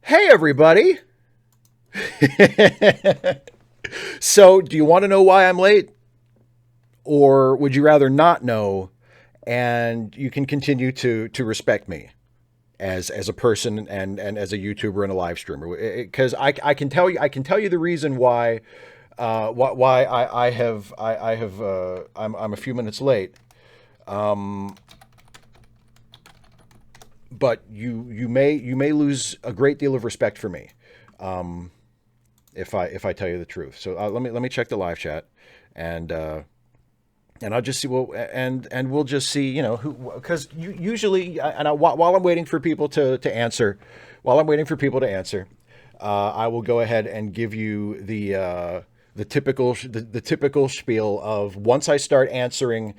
Hey, everybody. So, do you want to know why I'm late? Or would you rather not know and you can continue to respect me as a person and as a YouTuber and a live streamer? Because I can tell you the reason why I'm a few minutes late. But you may lose a great deal of respect for me. If I tell you the truth. So let me check the live chat, and I'll just see. Well, and we'll just see. Who, because usually, while I'm waiting for people to answer, I will go ahead and give you the typical spiel of once I start answering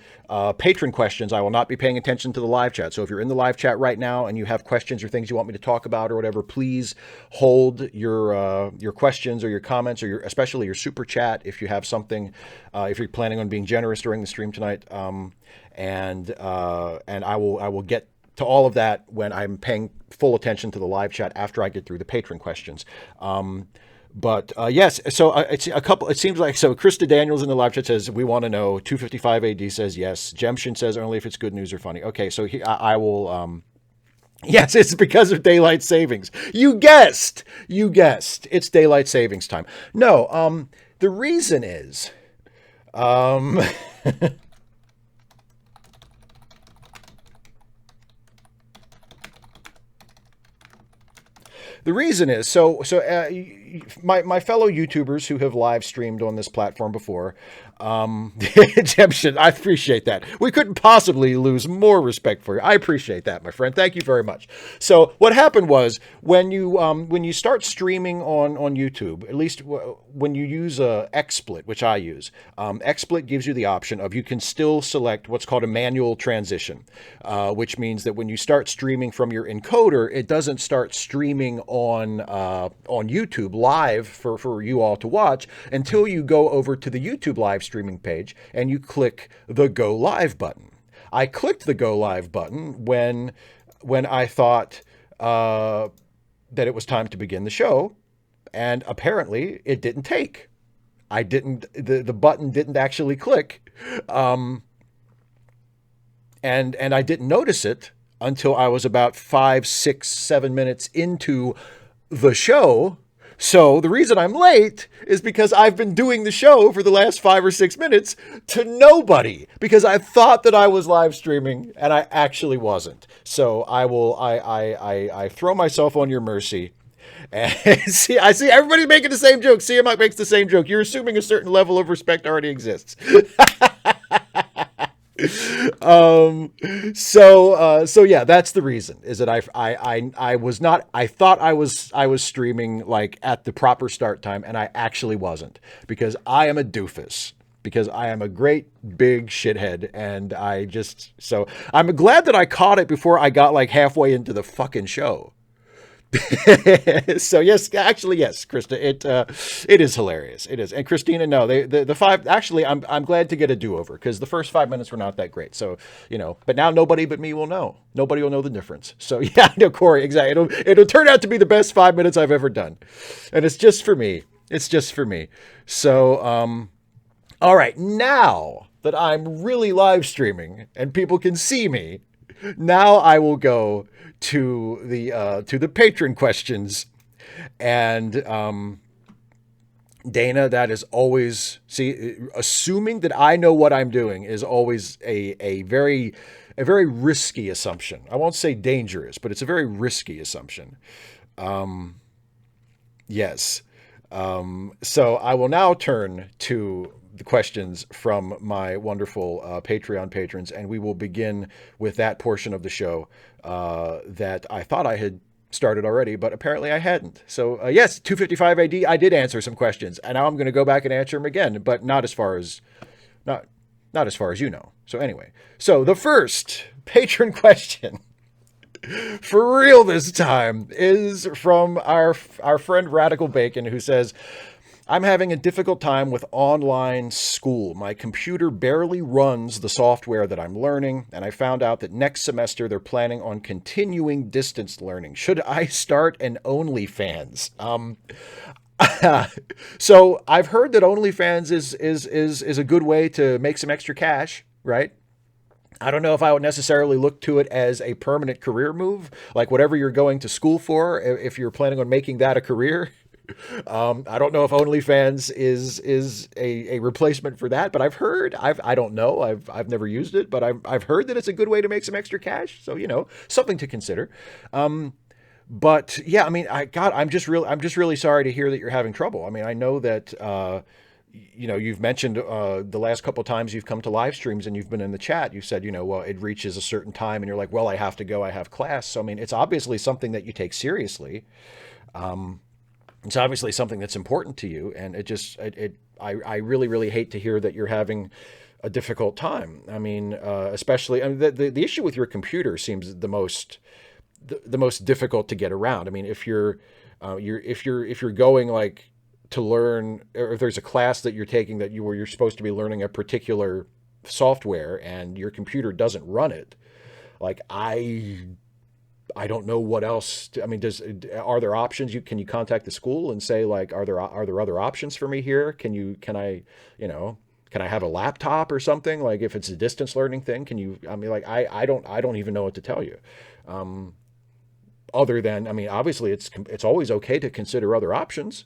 patron questions, I will not be paying attention to the live chat. So if you're in the live chat right now and you have questions or things you want me to talk about or whatever, please hold your questions or your comments or especially your super chat if you have something, if you're planning on being generous during the stream tonight. And I will get to all of that when I'm paying full attention to the live chat after I get through the patron questions. But yes, so it's a couple. It seems like so. Krista Daniels in the live chat says we want to know. 255 AD says yes. Jemshin says only if it's good news or funny. Okay, so I will. Yes, it's because of daylight savings. You guessed. It's daylight savings time. No. The reason is. The reason is my fellow YouTubers who have live streamed on this platform before, Redemption, I appreciate that. We couldn't possibly lose more respect for you. I appreciate that, my friend. Thank you very much. So what happened was when you start streaming on YouTube, at least when you use XSplit, which I use, XSplit gives you the option of you can still select what's called a manual transition, which means that when you start streaming from your encoder, it doesn't start streaming on YouTube live for you all to watch until you go over to the YouTube live streaming page and you click the Go Live button. I clicked the Go Live button when I thought that it was time to begin the show, and apparently it didn't take. The button didn't actually click, and I didn't notice it until I was about 5, 6, 7 minutes into the show. So the reason I'm late is because I've been doing the show for the last 5 or 6 minutes to nobody because I thought that I was live streaming and I actually wasn't. So I throw myself on your mercy. And I see everybody's making the same joke. CMI makes the same joke. You're assuming a certain level of respect already exists. So yeah, that's the reason, is that I was not, I thought I was streaming like at the proper start time, and I actually wasn't, because I am a doofus, because I am a great big shithead, and so I'm glad that I caught it before I got like halfway into the fucking show. So yes, actually, yes, Krista, it is hilarious. It is. And Christina, no, the five, actually, I'm glad to get a do-over, because the first 5 minutes were not that great. So, but now nobody but me will know. Nobody will know the difference. So yeah, no, Corey, exactly. It'll turn out to be the best 5 minutes I've ever done. And it's just for me. So, all right, now that I'm really live streaming and people can see me, now I will go to the patron questions. And Dana, that is always, assuming that I know what I'm doing is always a very risky assumption. I won't say dangerous, but it's a very risky assumption. Yes. So I will now turn to the questions from my wonderful Patreon patrons, and we will begin with that portion of the show that I thought I had started already, but apparently I hadn't. So yes, 255 AD, I did answer some questions, and now I'm going to go back and answer them again, but not as far as you know. So anyway, so the first patron question, for real this time, is from our friend Radical Bacon, who says, I'm having a difficult time with online school. My computer barely runs the software that I'm learning, and I found out that next semester they're planning on continuing distance learning. Should I start an OnlyFans? So I've heard that OnlyFans is a good way to make some extra cash, right? I don't know if I would necessarily look to it as a permanent career move, like whatever you're going to school for, if you're planning on making that a career. I don't know if OnlyFans is a replacement for that, but I don't know, I've never used it, but I've heard that it's a good way to make some extra cash. So something to consider. But yeah, I mean, I'm just really sorry to hear that you're having trouble. I mean, I know that you've mentioned the last couple of times you've come to live streams and you've been in the chat. You said, well, it reaches a certain time, and you're like, well, I have to go. I have class. So I mean, it's obviously something that you take seriously. It's obviously something that's important to you, and I really hate to hear that you're having a difficult time. I mean, especially, I mean, the issue with your computer seems the most difficult to get around. I mean, if you're going like to learn, or if there's a class that you're taking where you're supposed to be learning a particular software and your computer doesn't run it, like I don't know what else. I mean, are there options? Can you contact the school and say, like, are there other options for me here? Can I have a laptop or something? Like, if it's a distance learning thing, I mean, like, I don't even know what to tell you. Other than, I mean, obviously it's always okay to consider other options.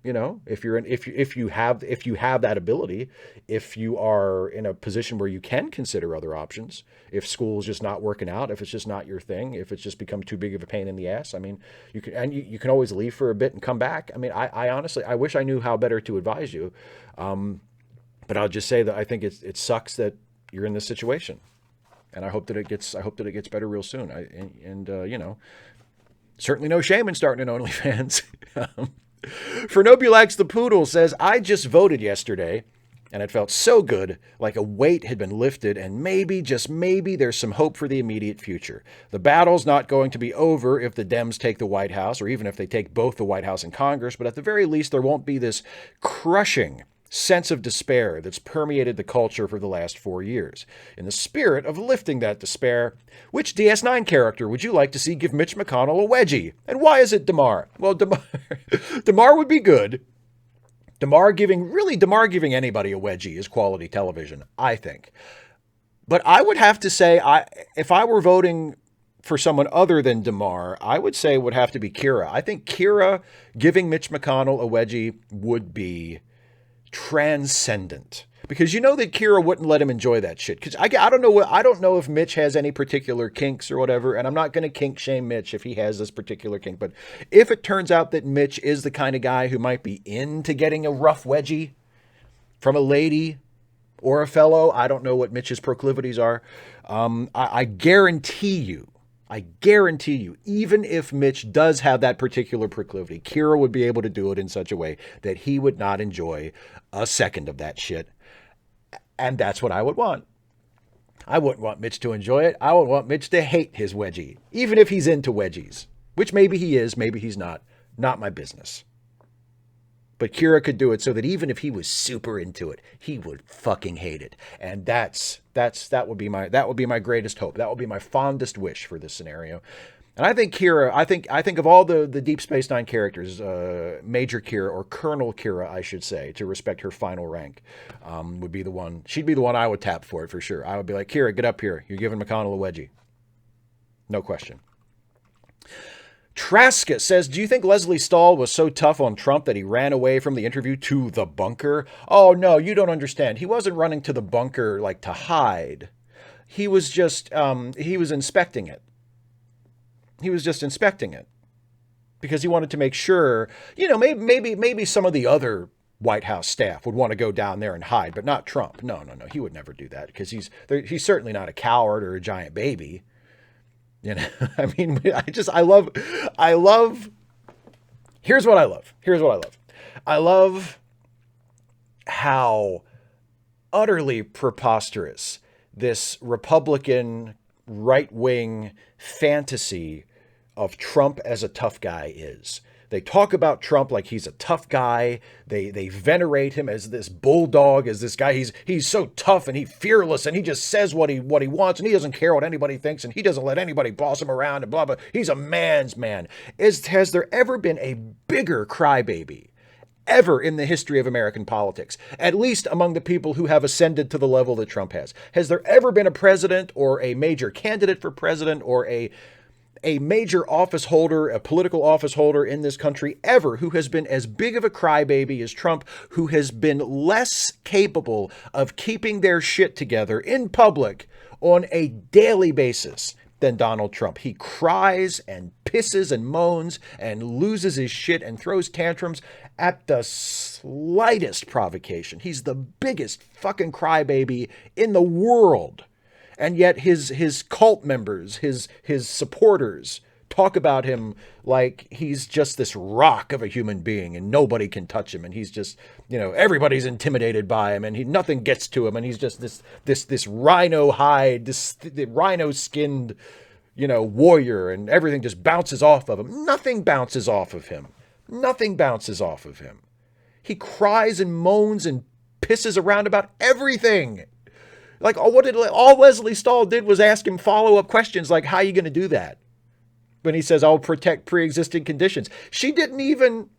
If you have that ability, if you are in a position where you can consider other options, if school's just not working out, if it's just not your thing, if it's just become too big of a pain in the ass, I mean, you can always leave for a bit and come back. I mean, I honestly, I wish I knew how better to advise you. But I'll just say that I think it sucks that you're in this situation, and I hope that it gets better real soon. Certainly no shame in starting an OnlyFans. Fernobulax the Poodle says, I just voted yesterday, and it felt so good, like a weight had been lifted, and maybe, just maybe, there's some hope for the immediate future. The battle's not going to be over if the Dems take the White House, or even if they take both the White House and Congress, but at the very least, there won't be this crushing sense of despair that's permeated the culture for the last 4 years. In the spirit of lifting that despair, which DS9 character would you like to see give Mitch McConnell a wedgie? And why is it Damar? Well, Damar would be good. Damar giving anybody a wedgie is quality television, I think. But I would have to say, if I were voting for someone other than Damar, I would say it would have to be Kira. I think Kira giving Mitch McConnell a wedgie would be transcendent, because that Kira wouldn't let him enjoy that shit. Because I don't know if Mitch has any particular kinks or whatever, and I'm not going to kink shame Mitch if he has this particular kink. But if it turns out that Mitch is the kind of guy who might be into getting a rough wedgie from a lady or a fellow, I don't know what Mitch's proclivities are. I guarantee you, even if Mitch does have that particular proclivity, Kira would be able to do it in such a way that he would not enjoy a second of that shit. And that's what I would want. I wouldn't want Mitch to enjoy it. I would want Mitch to hate his wedgie, even if he's into wedgies, which maybe he is, maybe he's not. Not my business. But Kira could do it so that even if he was super into it, he would fucking hate it. And that would be my greatest hope. That would be my fondest wish for this scenario. And I think Kira, I think of all the Deep Space Nine characters, Major Kira, or Colonel Kira, I should say, to respect her final rank, would be the one. She'd be the one I would tap for it for sure. I would be like, Kira, get up here. You're giving McConnell a wedgie. No question. Traska says, do you think Leslie Stahl was so tough on Trump that he ran away from the interview to the bunker? Oh, no, you don't understand. He wasn't running to the bunker like to hide. He was just, he was inspecting it. He was just inspecting it because he wanted to make sure, maybe some of the other White House staff would want to go down there and hide, but not Trump. No. He would never do that because he's certainly not a coward or a giant baby. I mean, I love, here's what I love. I love how utterly preposterous this Republican right-wing fantasy of Trump as a tough guy is. They talk about Trump like he's a tough guy. They venerate him as this bulldog, as this guy. He's so tough and he's fearless and he just says what he wants and he doesn't care what anybody thinks and he doesn't let anybody boss him around and blah blah. He's a man's man. Has there ever been a bigger crybaby ever in the history of American politics, at least among the people who have ascended to the level that Trump has? Has there ever been a president or a major candidate for president or a major office holder, a political office holder in this country ever who has been as big of a crybaby as Trump, who has been less capable of keeping their shit together in public on a daily basis than Donald Trump? He cries and pisses and moans and loses his shit and throws tantrums at the slightest provocation. He's the biggest fucking crybaby in the world. And yet his cult members, his supporters talk about him like he's just this rock of a human being and nobody can touch him. And he's just, everybody's intimidated by him and nothing gets to him. And he's just this rhino hide, this rhino skinned, warrior, and everything just bounces off of him. Nothing bounces off of him. Nothing bounces off of him. He cries and moans and pisses around about everything. Like, all Leslie Stahl did was ask him follow-up questions like, how are you going to do that? When he says, I'll protect pre-existing conditions. She didn't even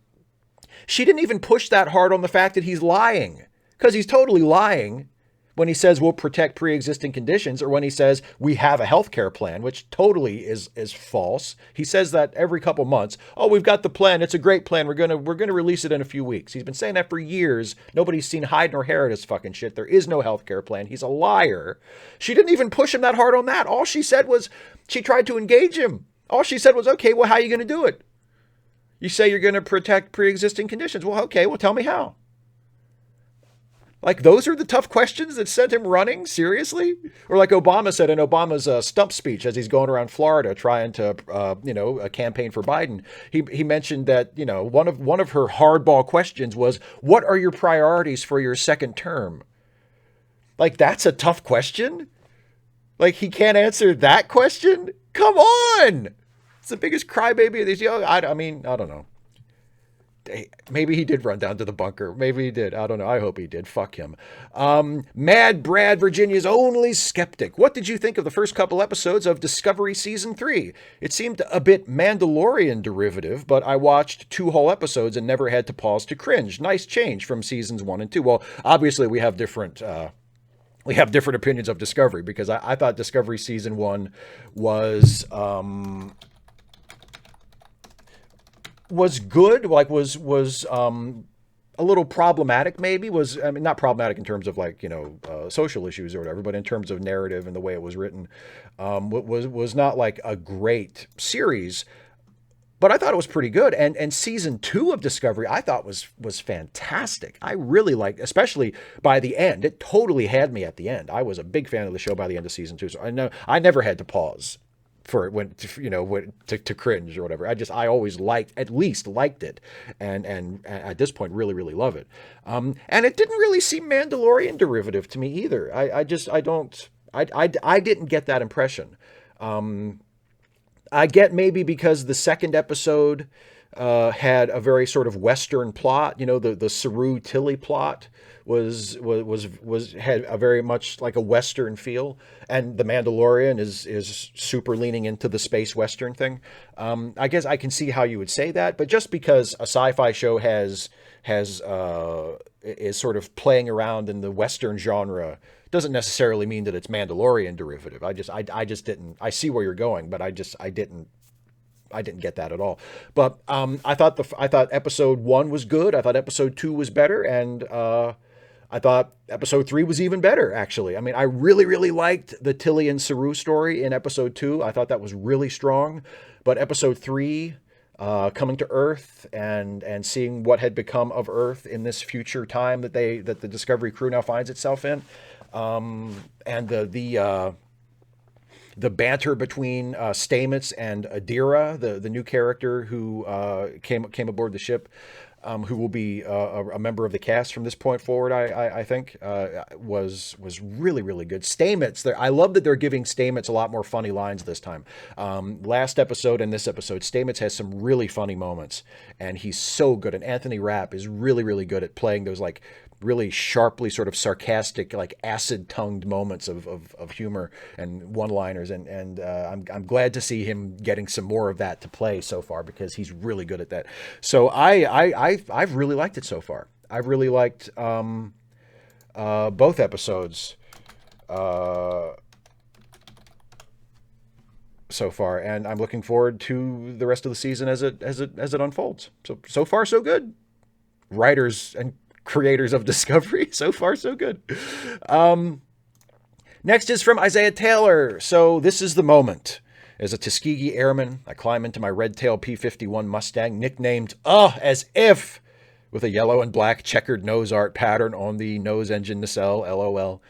push that hard on the fact that he's lying, because he's totally lying when he says we'll protect pre-existing conditions, or when he says we have a healthcare plan, which totally is false. He says that every couple months. Oh, we've got the plan. It's a great plan. We're gonna release it in a few weeks. He's been saying that for years. Nobody's seen hide nor hair of this fucking shit. There is no healthcare plan. He's a liar. She didn't even push him that hard on that. All she said was she tried to engage him. All she said was, okay, well, how are you going to do it? You say you're going to protect pre-existing conditions. Well, okay, well, tell me how. Like, those are the tough questions that sent him running? Seriously? Or like Obama said in Obama's stump speech as he's going around Florida trying to, a campaign for Biden. He mentioned that, one of her hardball questions was, what are your priorities for your second term? Like, that's a tough question? Like, he can't answer that question? Come on! It's the biggest crybaby of these young. I don't know. Maybe he did run down to the bunker. Maybe he did. I don't know. I hope he did. Fuck him. Mad Brad, Virginia's only skeptic. What did you think of the first couple episodes of Discovery Season 3? It seemed a bit Mandalorian derivative, but I watched 2 whole episodes and never had to pause to cringe. Nice change from seasons 1 and 2. Well, obviously we have different opinions of Discovery, because I thought Discovery Season 1 was good, like was a little problematic, maybe. Not problematic in terms of social issues or whatever, but in terms of narrative and the way it was written, was not like a great series. But I thought it was pretty good. And season 2 of Discovery, I thought was fantastic. I really liked, especially by the end. It totally had me at the end. I was a big fan of the show by the end of season 2. So I know I never had to pause for it to cringe or whatever. I always liked it. And at this point, really, really love it. And it didn't really seem Mandalorian derivative to me either. I didn't get that impression. I get maybe because the second episode had a very sort of Western plot. The Saru Tilly plot had a very much like a Western feel, and The Mandalorian is super leaning into the space Western thing. I guess I can see how you would say that, but just because a sci-fi show is sort of playing around in the Western genre doesn't necessarily mean that it's Mandalorian derivative. I just didn't. I see where you're going, but I didn't get that at all. But I thought episode 1 was good. I thought episode 2 was better, and I thought episode 3 was even better, actually. I really, really liked the Tilly and Saru story in episode 2. I thought that was really strong. But episode 3, coming to Earth and seeing what had become of Earth in this future time that the Discovery crew now finds itself in, and the banter between Stamets and Adira, the new character who came aboard the ship. who will be a member of the cast from this point forward, I think, was really, really good. Stamets, I love that they're giving Stamets a lot more funny lines this time. Last episode and this episode, Stamets has some really funny moments, and he's so good. And Anthony Rapp is really, really good at playing those like really sharply sort of sarcastic, like acid-tongued moments of humor and one-liners, and I'm glad to see him getting some more of that to play so far because he's really good at that. So I've really liked it so far. I've really liked both episodes so far, and I'm looking forward to the rest of the season as it unfolds. So far so good. Writers and creators of Discovery, so far so good. Next is from Isaiah Taylor. So this is the moment. As a Tuskegee Airman, I climb into my red-tail P-51 Mustang, nicknamed As If, with a yellow and black checkered nose art pattern on the nose engine nacelle, LOL.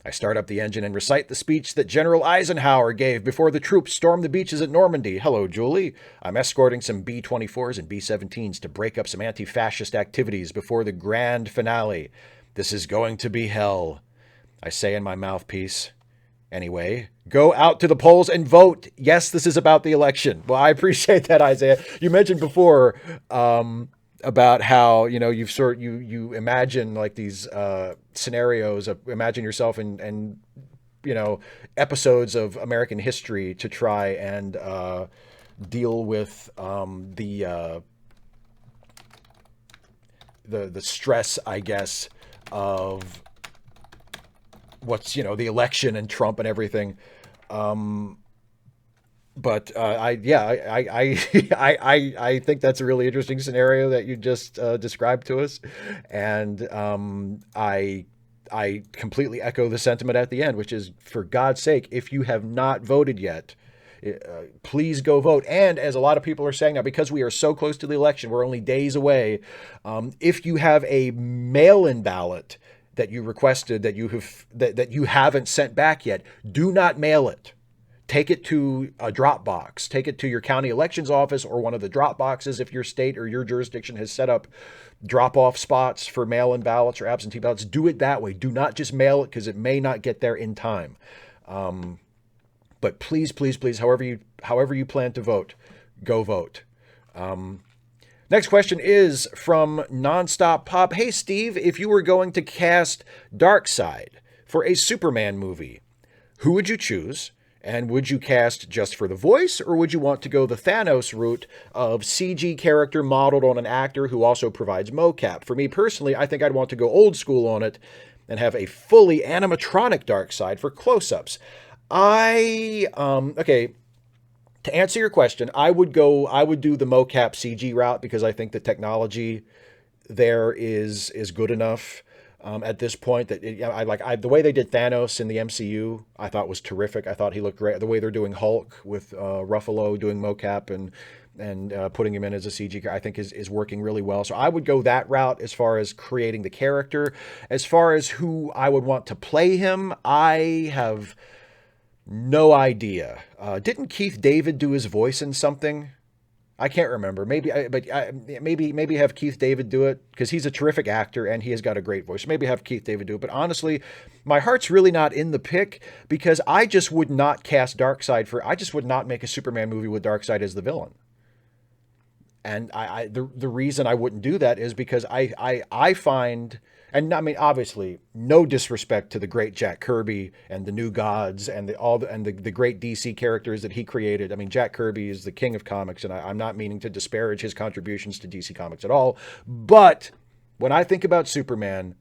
I start up the engine and recite the speech that General Eisenhower gave before the troops stormed the beaches at Normandy. Hello, Julie. I'm escorting some B-24s and B-17s to break up some anti-fascist activities before the grand finale. This is going to be hell, I say in my mouthpiece. Anyway, go out to the polls and vote. Yes, this is about the election. Well, I appreciate that, Isaiah. You mentioned before about how, you know, you imagine like these scenarios of imagine yourself in you know, episodes of American history to try and deal with the stress, I guess, of what's, you know, the election and Trump and everything. But I think that's a really interesting scenario that you just described to us, and I completely echo the sentiment at the end, which is, for God's sake, if you have not voted yet, please go vote. And as a lot of people are saying now, because we are so close to the election, we're only days away. If you have a mail-in ballot that you requested that you haven't sent back yet, do not mail it. Take it to a drop box. Take it to your county elections office or one of the drop boxes if your state or your jurisdiction has set up drop-off spots for mail-in ballots or absentee ballots. Do it that way. Do not just mail it because it may not get there in time. But please, please, please, however you plan to vote, go vote. Next question is from Nonstop Pop. Hey, Steve, if you were going to cast Darkseid for a Superman movie, who would you choose? And would you cast just for the voice, or would you want to go the Thanos route of CG character modeled on an actor who also provides mocap? For me personally, I think I'd want to go old school on it and have a fully animatronic Darkseid for close-ups. Okay, to answer your question, I would do the mocap CG route because I think the technology there is good enough. At this point, that the way they did Thanos in the MCU, I thought was terrific. I thought he looked great. The way they're doing Hulk with Ruffalo doing mocap and putting him in as a CG, I think is working really well. So I would go that route as far as creating the character. As far as who I would want to play him, I have no idea. Didn't Keith David do his voice in something? I can't remember. Maybe have Keith David do it because he's a terrific actor and he has got a great voice. Maybe have Keith David do it. But honestly, my heart's really not in the pick because I just would not cast Darkseid I just would not make a Superman movie with Darkseid as the villain. And the reason I wouldn't do that is because I find, and I mean, obviously, no disrespect to the great Jack Kirby and the New Gods and the great DC characters that he created. I mean, Jack Kirby is the king of comics, and I'm not meaning to disparage his contributions to DC Comics at all. But when I think about Superman,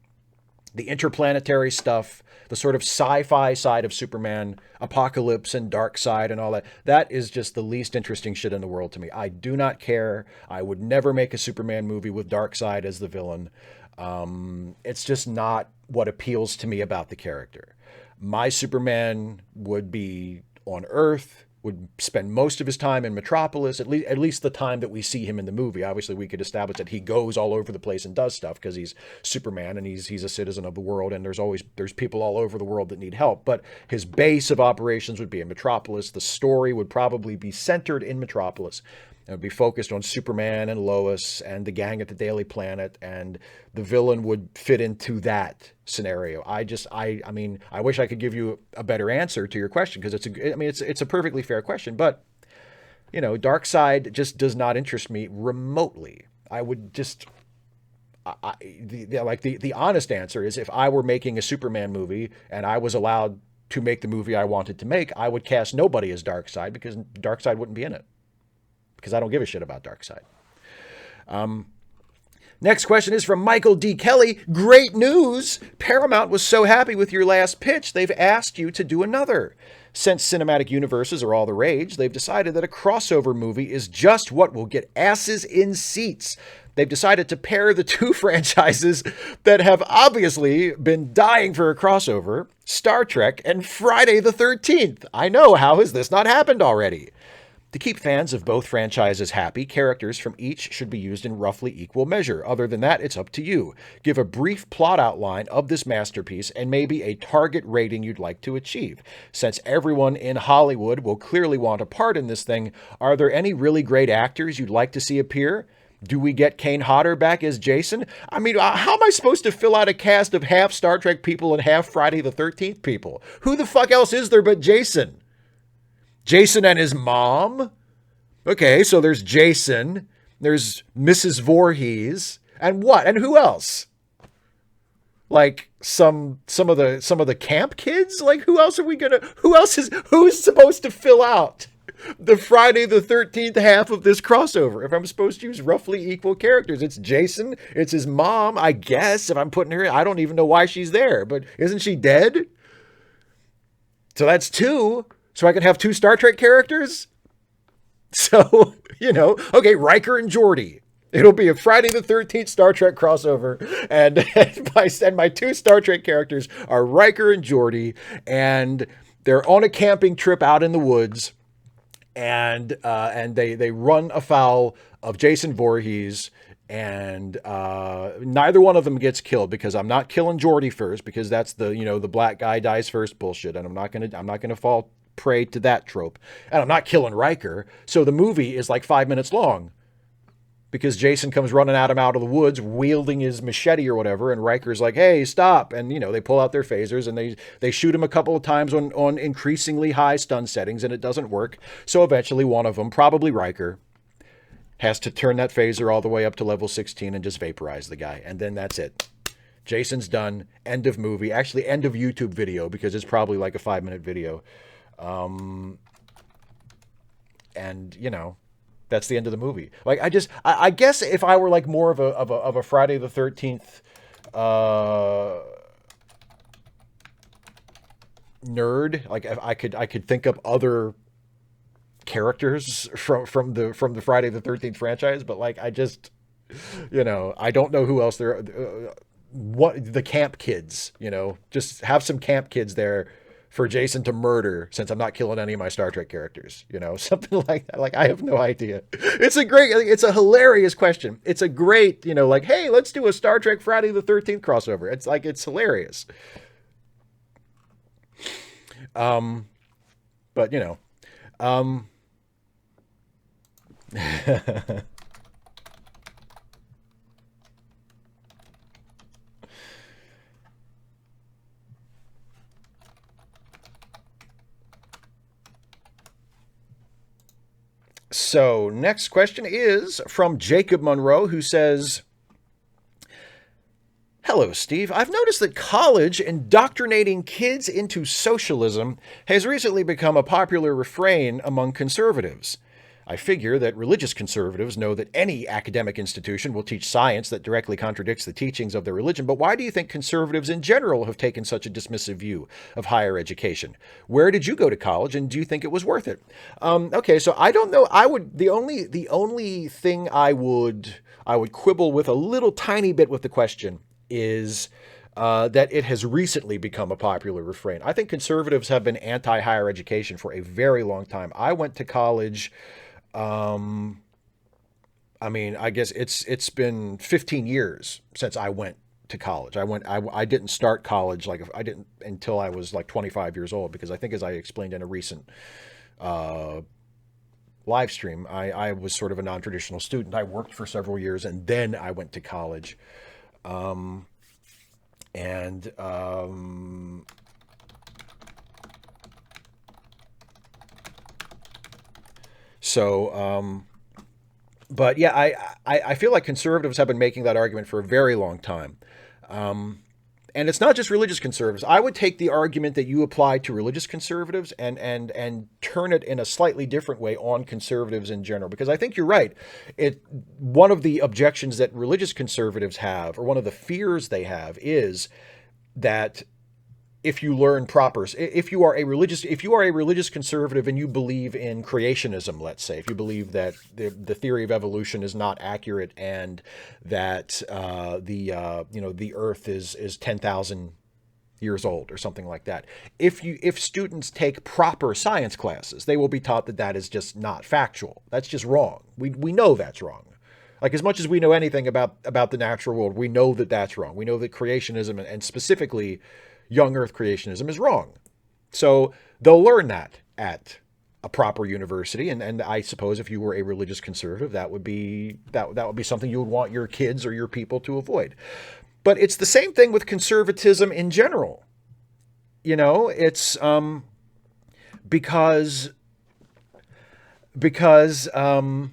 the interplanetary stuff, the sort of sci-fi side of Superman, Apocalypse and Darkseid and all that is just the least interesting shit in the world to me. I do not care. I would never make a Superman movie with Darkseid as the villain. It's just not what appeals to me about the character. My Superman would be on Earth, would spend most of his time in Metropolis, at least the time that we see him in the movie. Obviously, we could establish that he goes all over the place and does stuff because he's Superman and he's a citizen of the world, and there's people all over the world that need help. But his base of operations would be in Metropolis. The story would probably be centered in Metropolis. It would be focused on Superman and Lois and the gang at the Daily Planet, and the villain would fit into that scenario. I mean, I wish I could give you a better answer to your question, because it's a perfectly fair question, but Darkseid just does not interest me remotely. I would just, the honest answer is, if I were making a Superman movie and I was allowed to make the movie I wanted to make, I would cast nobody as Darkseid, because Darkseid wouldn't be in it, because I don't give a shit about Darkseid. Next question is from Michael D. Kelly. Great news! Paramount was so happy with your last pitch, they've asked you to do another. Since cinematic universes are all the rage, they've decided that a crossover movie is just what will get asses in seats. They've decided to pair the two franchises that have obviously been dying for a crossover, Star Trek and Friday the 13th. I know, how has this not happened already? To keep fans of both franchises happy, characters from each should be used in roughly equal measure. Other than that, it's up to you. Give a brief plot outline of this masterpiece and maybe a target rating you'd like to achieve. Since everyone in Hollywood will clearly want a part in this thing, are there any really great actors you'd like to see appear? Do we get Kane Hodder back as Jason? I mean, how am I supposed to fill out a cast of half Star Trek people and half Friday the 13th people? Who the fuck else is there but Jason? Jason and his mom? Okay, so there's Jason, there's Mrs. Voorhees, and what? And who else? Like some of the camp kids? Like, who's supposed to fill out the Friday the 13th half of this crossover? If I'm supposed to use roughly equal characters, it's Jason, it's his mom, I guess. If I'm putting her, I don't even know why she's there, but isn't she dead? So that's two. So I can have two Star Trek characters? So, okay, Riker and Geordi. It'll be a Friday the 13th Star Trek crossover. And my two Star Trek characters are Riker and Geordi. And they're on a camping trip out in the woods. And they run afoul of Jason Voorhees. And neither one of them gets killed, because I'm not killing Geordi first, because that's the black guy dies first bullshit. And I'm not gonna fall prey to that trope. And I'm not killing Riker. So the movie is like 5 minutes long, because Jason comes running at him out of the woods wielding his machete or whatever, and Riker's like, hey, stop. And they pull out their phasers and they shoot him a couple of times on increasingly high stun settings, and it doesn't work. So eventually one of them, probably Riker, has to turn that phaser all the way up to level 16 and just vaporize the guy. And then that's it. Jason's done. End of movie. Actually, end of YouTube video, because it's probably like a 5-minute video. And that's the end of the movie. Like, I guess if I were like more of a Friday the 13th nerd, like I could think of other characters from the Friday the 13th franchise, but like I don't know who else there. What the camp kids, just have some camp kids there for Jason to murder, since I'm not killing any of my Star Trek characters, something like that. Like, I have no idea. It's a hilarious question. It's a great, like, hey, let's do a Star Trek Friday the 13th crossover. It's hilarious. But So, next question is from Jacob Monroe, who says, hello, Steve. I've noticed that college indoctrinating kids into socialism has recently become a popular refrain among conservatives. I figure that religious conservatives know that any academic institution will teach science that directly contradicts the teachings of their religion, but why do you think conservatives in general have taken such a dismissive view of higher education? Where did you go to college, and do you think it was worth it? Okay, so I don't know. The only thing I would quibble with a little tiny bit with the question is that it has recently become a popular refrain. I think conservatives have been anti-higher education for a very long time. I went to college. I mean, I guess it's been 15 years since I went to college. I didn't start college until I was like 25 years old, because I think, as I explained in a recent live stream. I was sort of a non-traditional student. I worked for several years and then I went to college. And so, but yeah, I feel like conservatives have been making that argument for a very long time. And it's not just religious conservatives. I would take the argument that you apply to religious conservatives and turn it in a slightly different way on conservatives in general, because I think you're right. One of the objections that religious conservatives have, or one of the fears they have, is that if you learn proper, if you are a religious conservative and you believe in creationism, let's say, if you believe that the theory of evolution is not accurate and that the Earth is 10,000 years old or something like that, if students take proper science classes, they will be taught that that is just not factual. That's just wrong. We know that's wrong. Like, as much as we know anything about the natural world, we know that that's wrong. We know that creationism, and specifically young Earth creationism, is wrong. So they'll learn that at a proper university. And I suppose if you were a religious conservative, that would be something you would want your kids or your people to avoid. But it's the same thing with conservatism in general. You know, it's because the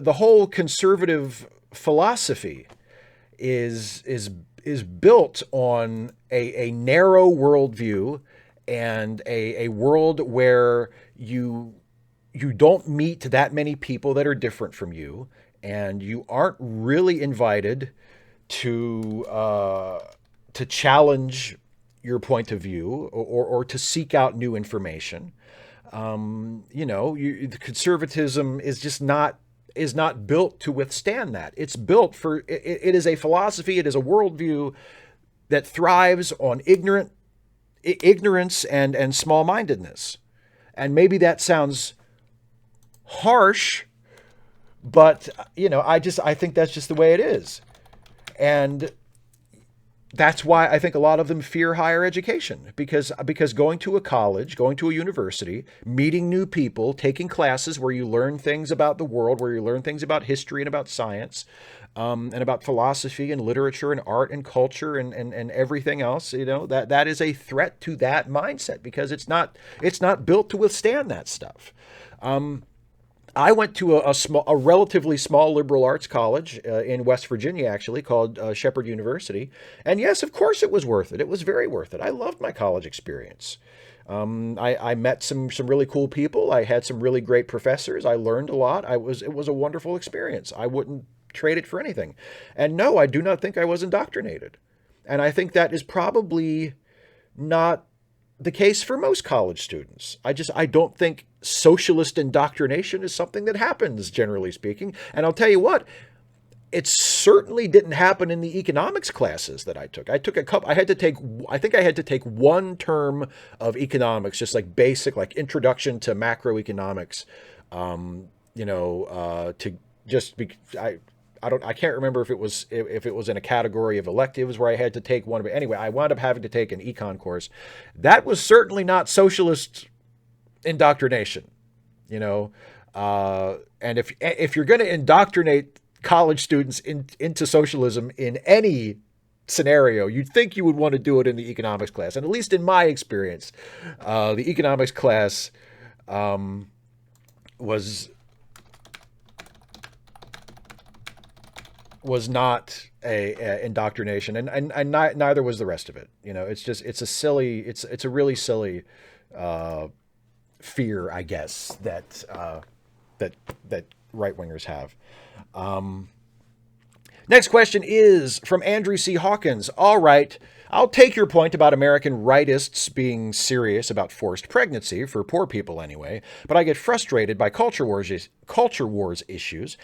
whole conservative philosophy is built on a narrow worldview and a world where you don't meet that many people that are different from you, and you aren't really invited to challenge your point of view or to seek out new information. The conservatism is not built to withstand that. It's built for, it is a philosophy, it is a worldview that thrives on ignorance and small-mindedness. And maybe that sounds harsh, but I think that's just the way it is. And that's why I think a lot of them fear higher education, because going to a college, going to a university, meeting new people, taking classes where you learn things about the world, where you learn things about history and about science, and about philosophy and literature and art and culture and everything else, that is a threat to that mindset, because it's not built to withstand that stuff. I went to a relatively small liberal arts college in West Virginia, actually, called Shepherd University. And yes, of course it was worth it. It was very worth it. I loved my college experience. I met some really cool people. I had some really great professors. I learned a lot. It was a wonderful experience. I wouldn't trade it for anything. And no, I do not think I was indoctrinated. And I think that is probably not the case for most college students. I don't think socialist indoctrination is something that happens, generally speaking. And I'll tell you what, it certainly didn't happen in the economics classes that I took. I think I had to take one term of economics, just like basic, like introduction to macroeconomics, to just be, I can't remember if it was in a category of electives where I had to take one. But anyway, I wound up having to take an econ course. That was certainly not socialist indoctrination, and if you're going to indoctrinate college students into socialism in any scenario, you'd think you would want to do it in the economics class. And at least in my experience, the economics class was not a indoctrination, and neither was the rest of it. It's a really silly fear, I guess, that right-wingers have. Next question is from Andrew C. Hawkins. All right, I'll take your point about American rightists being serious about forced pregnancy, for poor people anyway, but I get frustrated by culture wars issues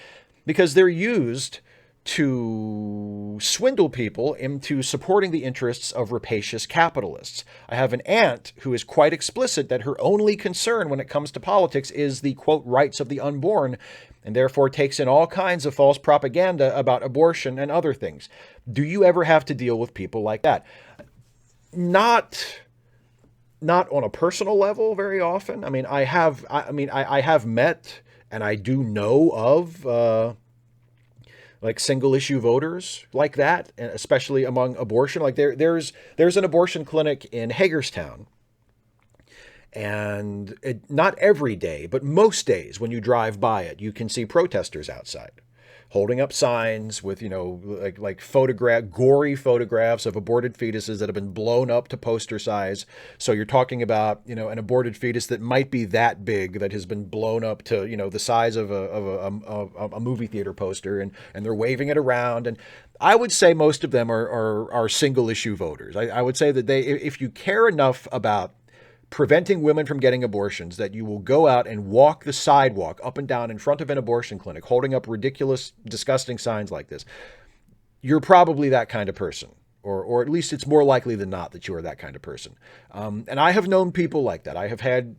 because they're used to swindle people into supporting the interests of rapacious capitalists. I have an aunt who is quite explicit that her only concern when it comes to politics is the, quote, rights of the unborn, and therefore takes in all kinds of false propaganda about abortion and other things. Do you ever have to deal with people like that? Not not on a personal level very often. I mean, I have met and I do know of like single issue voters like that, and especially among abortion. Like there's an abortion clinic in Hagerstown, and not every day, but most days when you drive by it, you can see protesters outside holding up signs with, like gory photographs of aborted fetuses that have been blown up to poster size. So you're talking about, an aborted fetus that might be that big that has been blown up to, the size of a movie theater poster, and they're waving it around. And I would say most of them are single issue voters. I would say that if you care enough about preventing women from getting abortions, that you will go out and walk the sidewalk up and down in front of an abortion clinic, holding up ridiculous, disgusting signs like this, you're probably that kind of person. Or at least it's more likely than not that you are that kind of person. And I have known people like that. I have had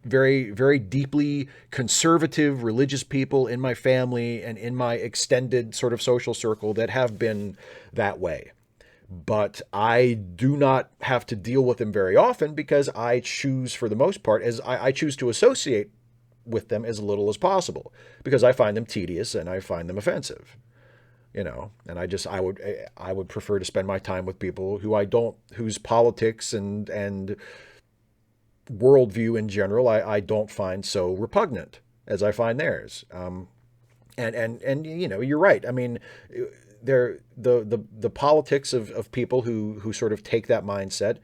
very, very deeply conservative religious people in my family and in my extended sort of social circle that have been that way. But I do not have to deal with them very often because I choose, for the most part, as I choose to associate with them as little as possible, because I find them tedious and I find them offensive, and I would prefer to spend my time with people whose politics and worldview in general, I don't find so repugnant as I find theirs. And you're right. I mean, the politics of people who sort of take that mindset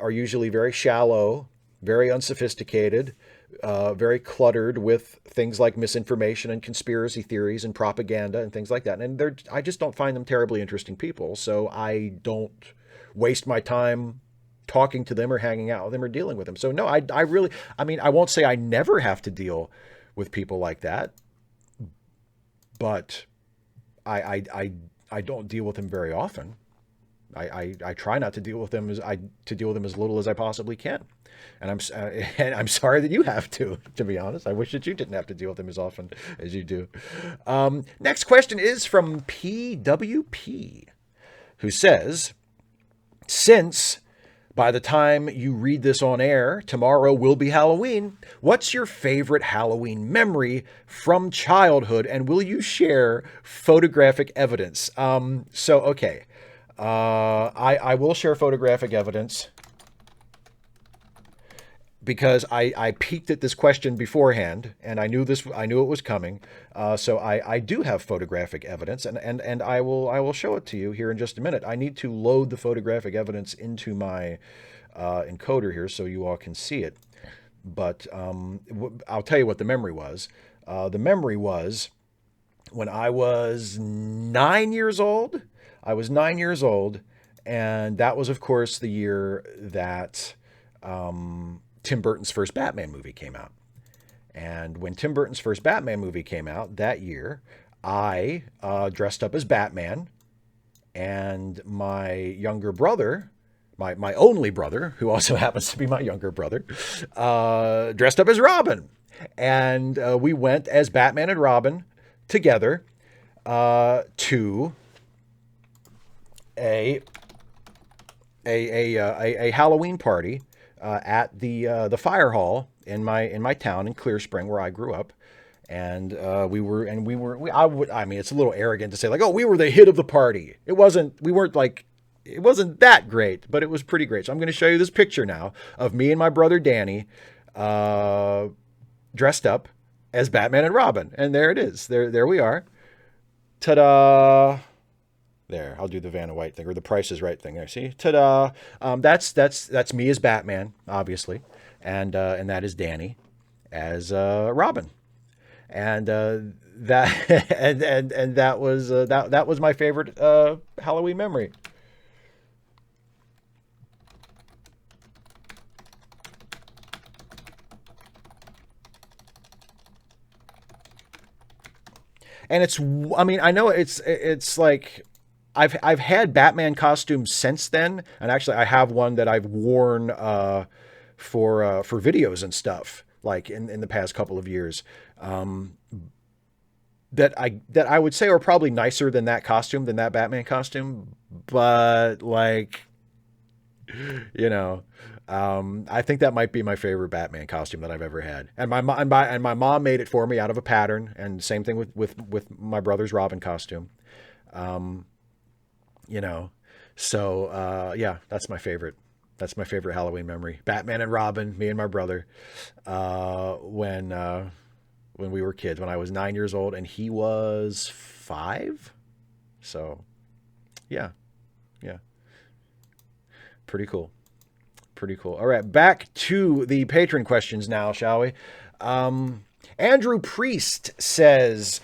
are usually very shallow, very unsophisticated, very cluttered with things like misinformation and conspiracy theories and propaganda and things like that. And I just don't find them terribly interesting people. So I don't waste my time talking to them or hanging out with them or dealing with them. So no, I won't say I never have to deal with people like that, but I don't deal with them very often. I try not to deal with them as little as I possibly can, and I'm sorry that you have to be honest. I wish that you didn't have to deal with them as often as you do. Next question is from PWP, who says, since by the time you read this on air, tomorrow will be Halloween, what's your favorite Halloween memory from childhood, and will you share photographic evidence? Okay. I will share photographic evidence because I peeked at this question beforehand and I knew it was coming. So I do have photographic evidence, and I will show it to you here in just a minute. I need to load the photographic evidence into my encoder here so you all can see it. But I'll tell you what the memory was. The memory was when I was 9 years old. I was 9 years old, and that was, of course, the year that Tim Burton's first Batman movie came out. And when Tim Burton's first Batman movie came out that year, I dressed up as Batman, and my younger brother, my only brother, who also happens to be my younger brother, dressed up as Robin. And we went as Batman and Robin together to a Halloween party at the fire hall in my town in Clear Spring, where I grew up. And we were, it's a little arrogant to say like, oh, we were the hit of the party. It wasn't that great, but it was pretty great. So I'm going to show you this picture now of me and my brother Danny dressed up as Batman and Robin. And there it is. There we are. Ta-da. There, I'll do the Vanna White thing, or the Price is Right thing there. See? Ta-da. That's me as Batman, obviously. And that is Danny as Robin. And that and that was my favorite Halloween memory. And I know it's like I've had Batman costumes since then, and actually I have one that I've worn for videos and stuff, like in the past couple of years, that I would say are probably nicer than that Batman costume, but like, I think that might be my favorite Batman costume that I've ever had. And my mom made it for me out of a pattern. And same thing with my brother's Robin costume. You know, so yeah, that's my favorite. That's my favorite Halloween memory. Batman and Robin, me and my brother, when we were kids, when I was 9 years old and he was 5. So yeah, yeah, pretty cool. Pretty cool. All right, back to the patron questions now, shall we? Andrew Priest says,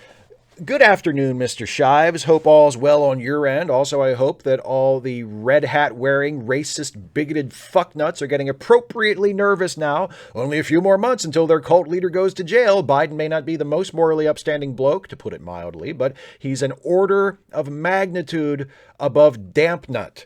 good afternoon, Mr. Shives. Hope all's well on your end. Also, I hope that all the red hat wearing, racist, bigoted fucknuts are getting appropriately nervous now. Only a few more months until their cult leader goes to jail. Biden may not be the most morally upstanding bloke, to put it mildly, but he's an order of magnitude above damp nut.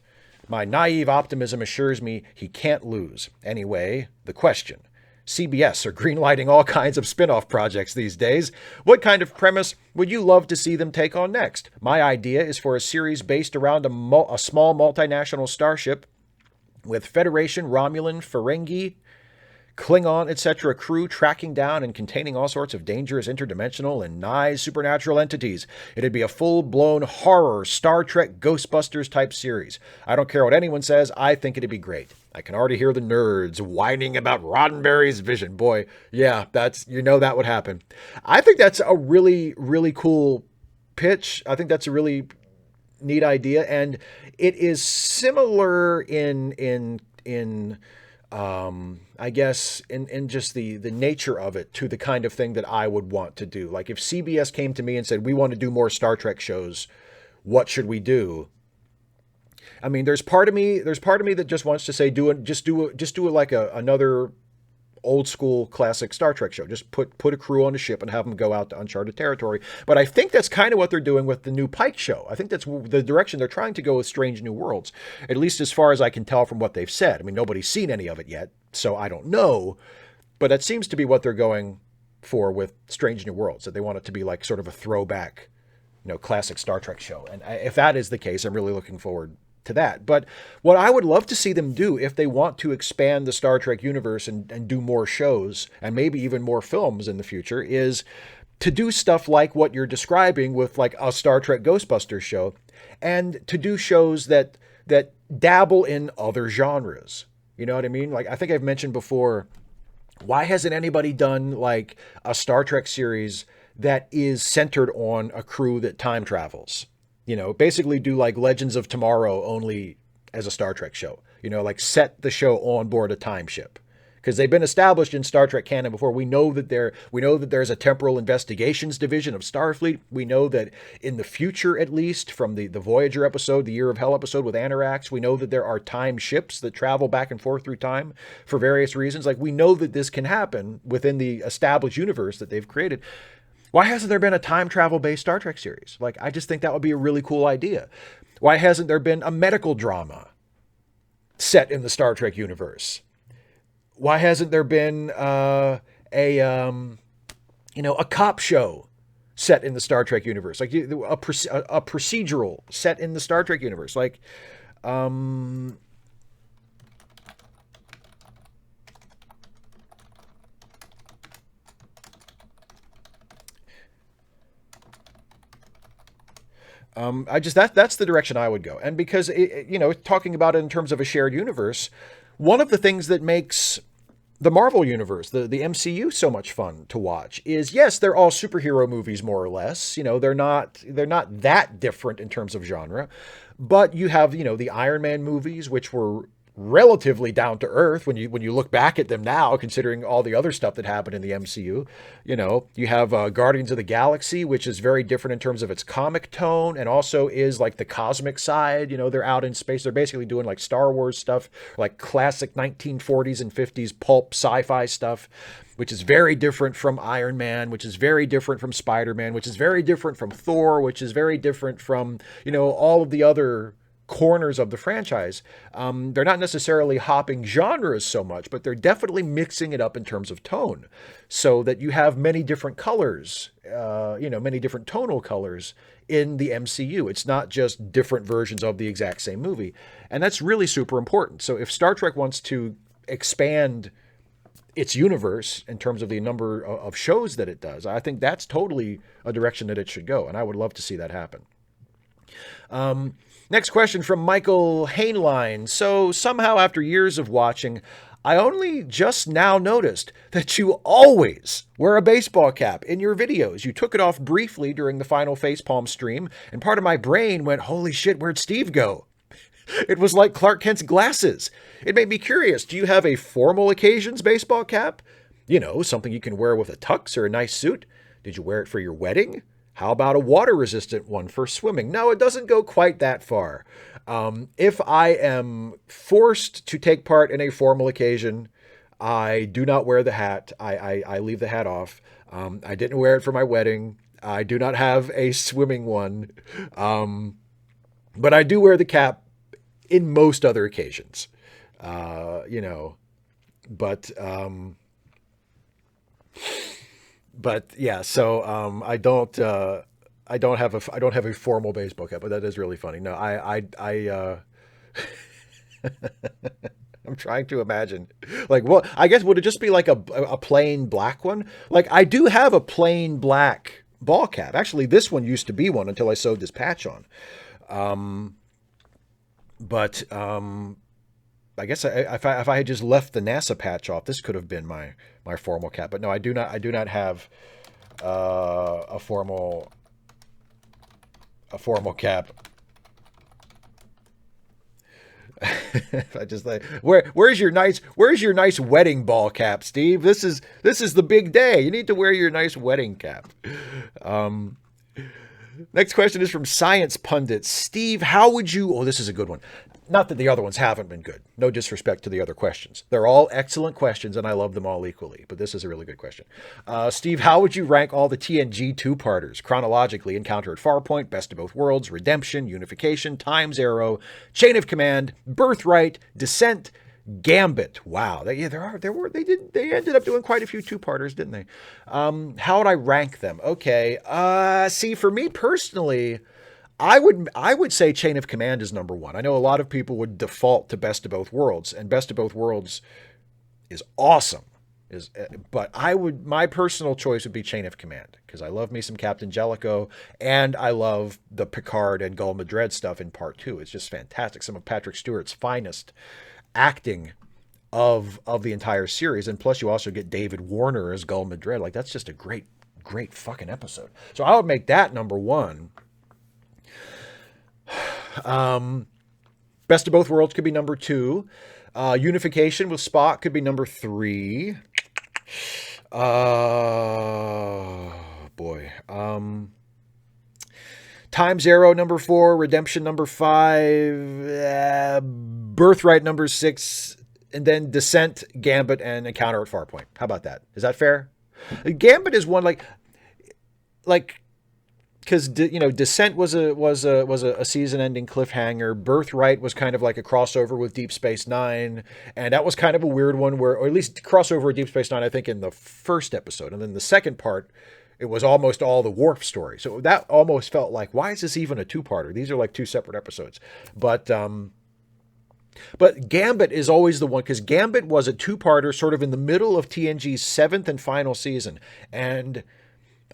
My naive optimism assures me he can't lose. Anyway, the question. CBS are greenlighting all kinds of spin-off projects these days. What kind of premise would you love to see them take on next? My idea is for a series based around a small multinational starship with Federation, Romulan, Ferengi, Klingon, etc. crew tracking down and containing all sorts of dangerous interdimensional and nigh supernatural entities. It'd be a full-blown horror Star Trek Ghostbusters type series. I don't care what anyone says, I think it'd be great. I can already hear the nerds whining about Roddenberry's vision. Boy, yeah, that would happen. I think that's a really, really cool pitch. I think that's a really neat idea, and it is similar in I guess in just the nature of it to the kind of thing that I would want to do. Like if CBS came to me and said, we want to do more Star Trek shows, what should we do? I mean, there's part of me that just wants to say, just do it like another old school classic Star Trek show. Just put a crew on a ship and have them go out to uncharted territory. But I think that's kind of what they're doing with the new Pike show. I think that's the direction they're trying to go with Strange New Worlds, at least as far as I can tell from what they've said. I mean, nobody's seen any of it yet, so I don't know. But that seems to be what they're going for with Strange New Worlds, that they want it to be like sort of a throwback, classic Star Trek show. And if that is the case, I'm really looking forward to that. But what I would love to see them do, if they want to expand the Star Trek universe and do more shows and maybe even more films in the future, is to do stuff like what you're describing with like a Star Trek Ghostbusters show, and to do shows that dabble in other genres. You know what I mean? Like I think I've mentioned before, why hasn't anybody done like a Star Trek series that is centered on a crew that time travels? Basically do like Legends of Tomorrow only as a Star Trek show, like set the show on board a time ship, because they've been established in Star Trek canon before. We know that there's a temporal investigations division of Starfleet. We know that in the future, at least from the Voyager episode, the Year of Hell episode with Anarax, we know that there are time ships that travel back and forth through time for various reasons. Like we know that this can happen within the established universe that they've created. Why hasn't there been a time travel-based Star Trek series? Like, I just think that would be a really cool idea. Why hasn't there been a medical drama set in the Star Trek universe? Why hasn't there been a cop show set in the Star Trek universe? Like a procedural set in the Star Trek universe? Like, that's the direction I would go. And because, talking about it in terms of a shared universe, one of the things that makes the Marvel universe, the MCU, so much fun to watch is, yes, they're all superhero movies, more or less. They're not that different in terms of genre, but you have, the Iron Man movies, which were relatively down to earth when you look back at them now, considering all the other stuff that happened in the MCU. You have Guardians of the Galaxy, which is very different in terms of its comic tone, and also is like the cosmic side. They're out in space. They're basically doing like Star Wars stuff, like classic 1940s and 50s pulp sci-fi stuff, which is very different from Iron Man, which is very different from Spider-Man, which is very different from Thor, which is very different from, all of the other corners of the franchise. They're not necessarily hopping genres so much, but they're definitely mixing it up in terms of tone, so that you have many different colors, many different tonal colors in the MCU. It's not just different versions of the exact same movie. And that's really super important. So if Star Trek wants to expand its universe in terms of the number of shows that it does. I think that's totally a direction that it should go, and I would love to see that happen. Next question from Michael Hainline. So somehow after years of watching, I only just now noticed that you always wear a baseball cap in your videos. You took it off briefly during the final facepalm stream, and part of my brain went, holy shit, where'd Steve go? It was like Clark Kent's glasses. It made me curious. Do you have a formal occasions baseball cap? You know, something you can wear with a tux or a nice suit? Did you wear it for your wedding? How about a water-resistant one for swimming? No, it doesn't go quite that far. If I am forced to take part in a formal occasion, I do not wear the hat. I leave the hat off. I didn't wear it for my wedding. I do not have a swimming one. But I do wear the cap in most other occasions, you know, but yeah, so, I don't have a formal baseball cap, but that is really funny. No, I'm trying to imagine, like, well, I guess would it just be like a plain black one? Like, I do have a plain black ball cap. Actually, this one used to be one until I sewed this patch on. But I guess if I had just left the NASA patch off, this could have been my formal cap. But no, I do not have a formal cap. I just like, where's your nice wedding ball cap, Steve? This is the big day. You need to wear your nice wedding cap. Next question is from Science Pundit. Steve, how would you... Oh, this is a good one. Not that the other ones haven't been good. No disrespect to the other questions. They're all excellent questions, and I love them all equally. But this is a really good question. Steve, how would you rank all the TNG two-parters? Chronologically, Encounter at Farpoint, Best of Both Worlds, Redemption, Unification, Time's Arrow, Chain of Command, Birthright, Descent, Gambit. Wow. They ended up doing quite a few two-parters, didn't they? How would I rank them? Okay. See, for me personally, I would say Chain of Command is number one. I know a lot of people would default to Best of Both Worlds, and Best of Both Worlds is awesome. But my personal choice would be Chain of Command, because I love me some Captain Jellicoe, and I love the Picard and Gul Madred stuff in part 2. It's just fantastic. Some of Patrick Stewart's finest acting of the entire series, and plus you also get David Warner as Gul Madred. Like, that's just a great fucking episode. So I would make that number one. Best of Both Worlds could be number 2. Unification with Spock could be number 3. Boy. Time's Arrow number 4, Redemption number 5, Birthright number 6, and then Descent, Gambit, and Encounter at Farpoint. How about that? Is that fair? Gambit is one like because Descent was a season-ending cliffhanger. Birthright was kind of like a crossover with Deep Space Nine, and that was kind of a weird one, or at least crossover with Deep Space Nine, I think, in the first episode, and then the second part, it was almost all the Worf story. So that almost felt like, why is this even a two-parter? These are like 2 separate episodes. But Gambit is always the one, because Gambit was a 2-parter sort of in the middle of TNG's 7th and final season. And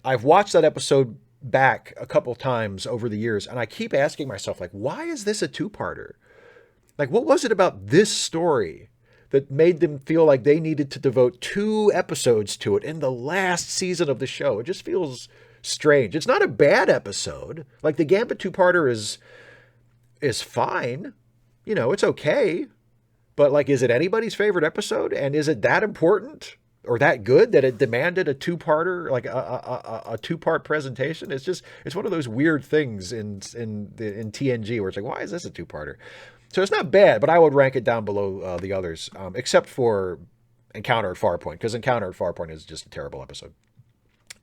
I've watched that episode back a couple times over the years, and I keep asking myself, like, why is this a 2-parter? Like, what was it about this story that made them feel like they needed to devote 2 episodes to it in the last season of the show? It just feels strange. It's not a bad episode. Like, the Gambit 2-parter is fine. You know, it's okay. But, like, is it anybody's favorite episode? And is it that important or that good that it demanded a 2-parter, like a 2-part presentation? It's one of those weird things in TNG where it's like, why is this a 2-parter? So it's not bad, but I would rank it down below the others, except for Encounter at Farpoint, because Encounter at Farpoint is just a terrible episode.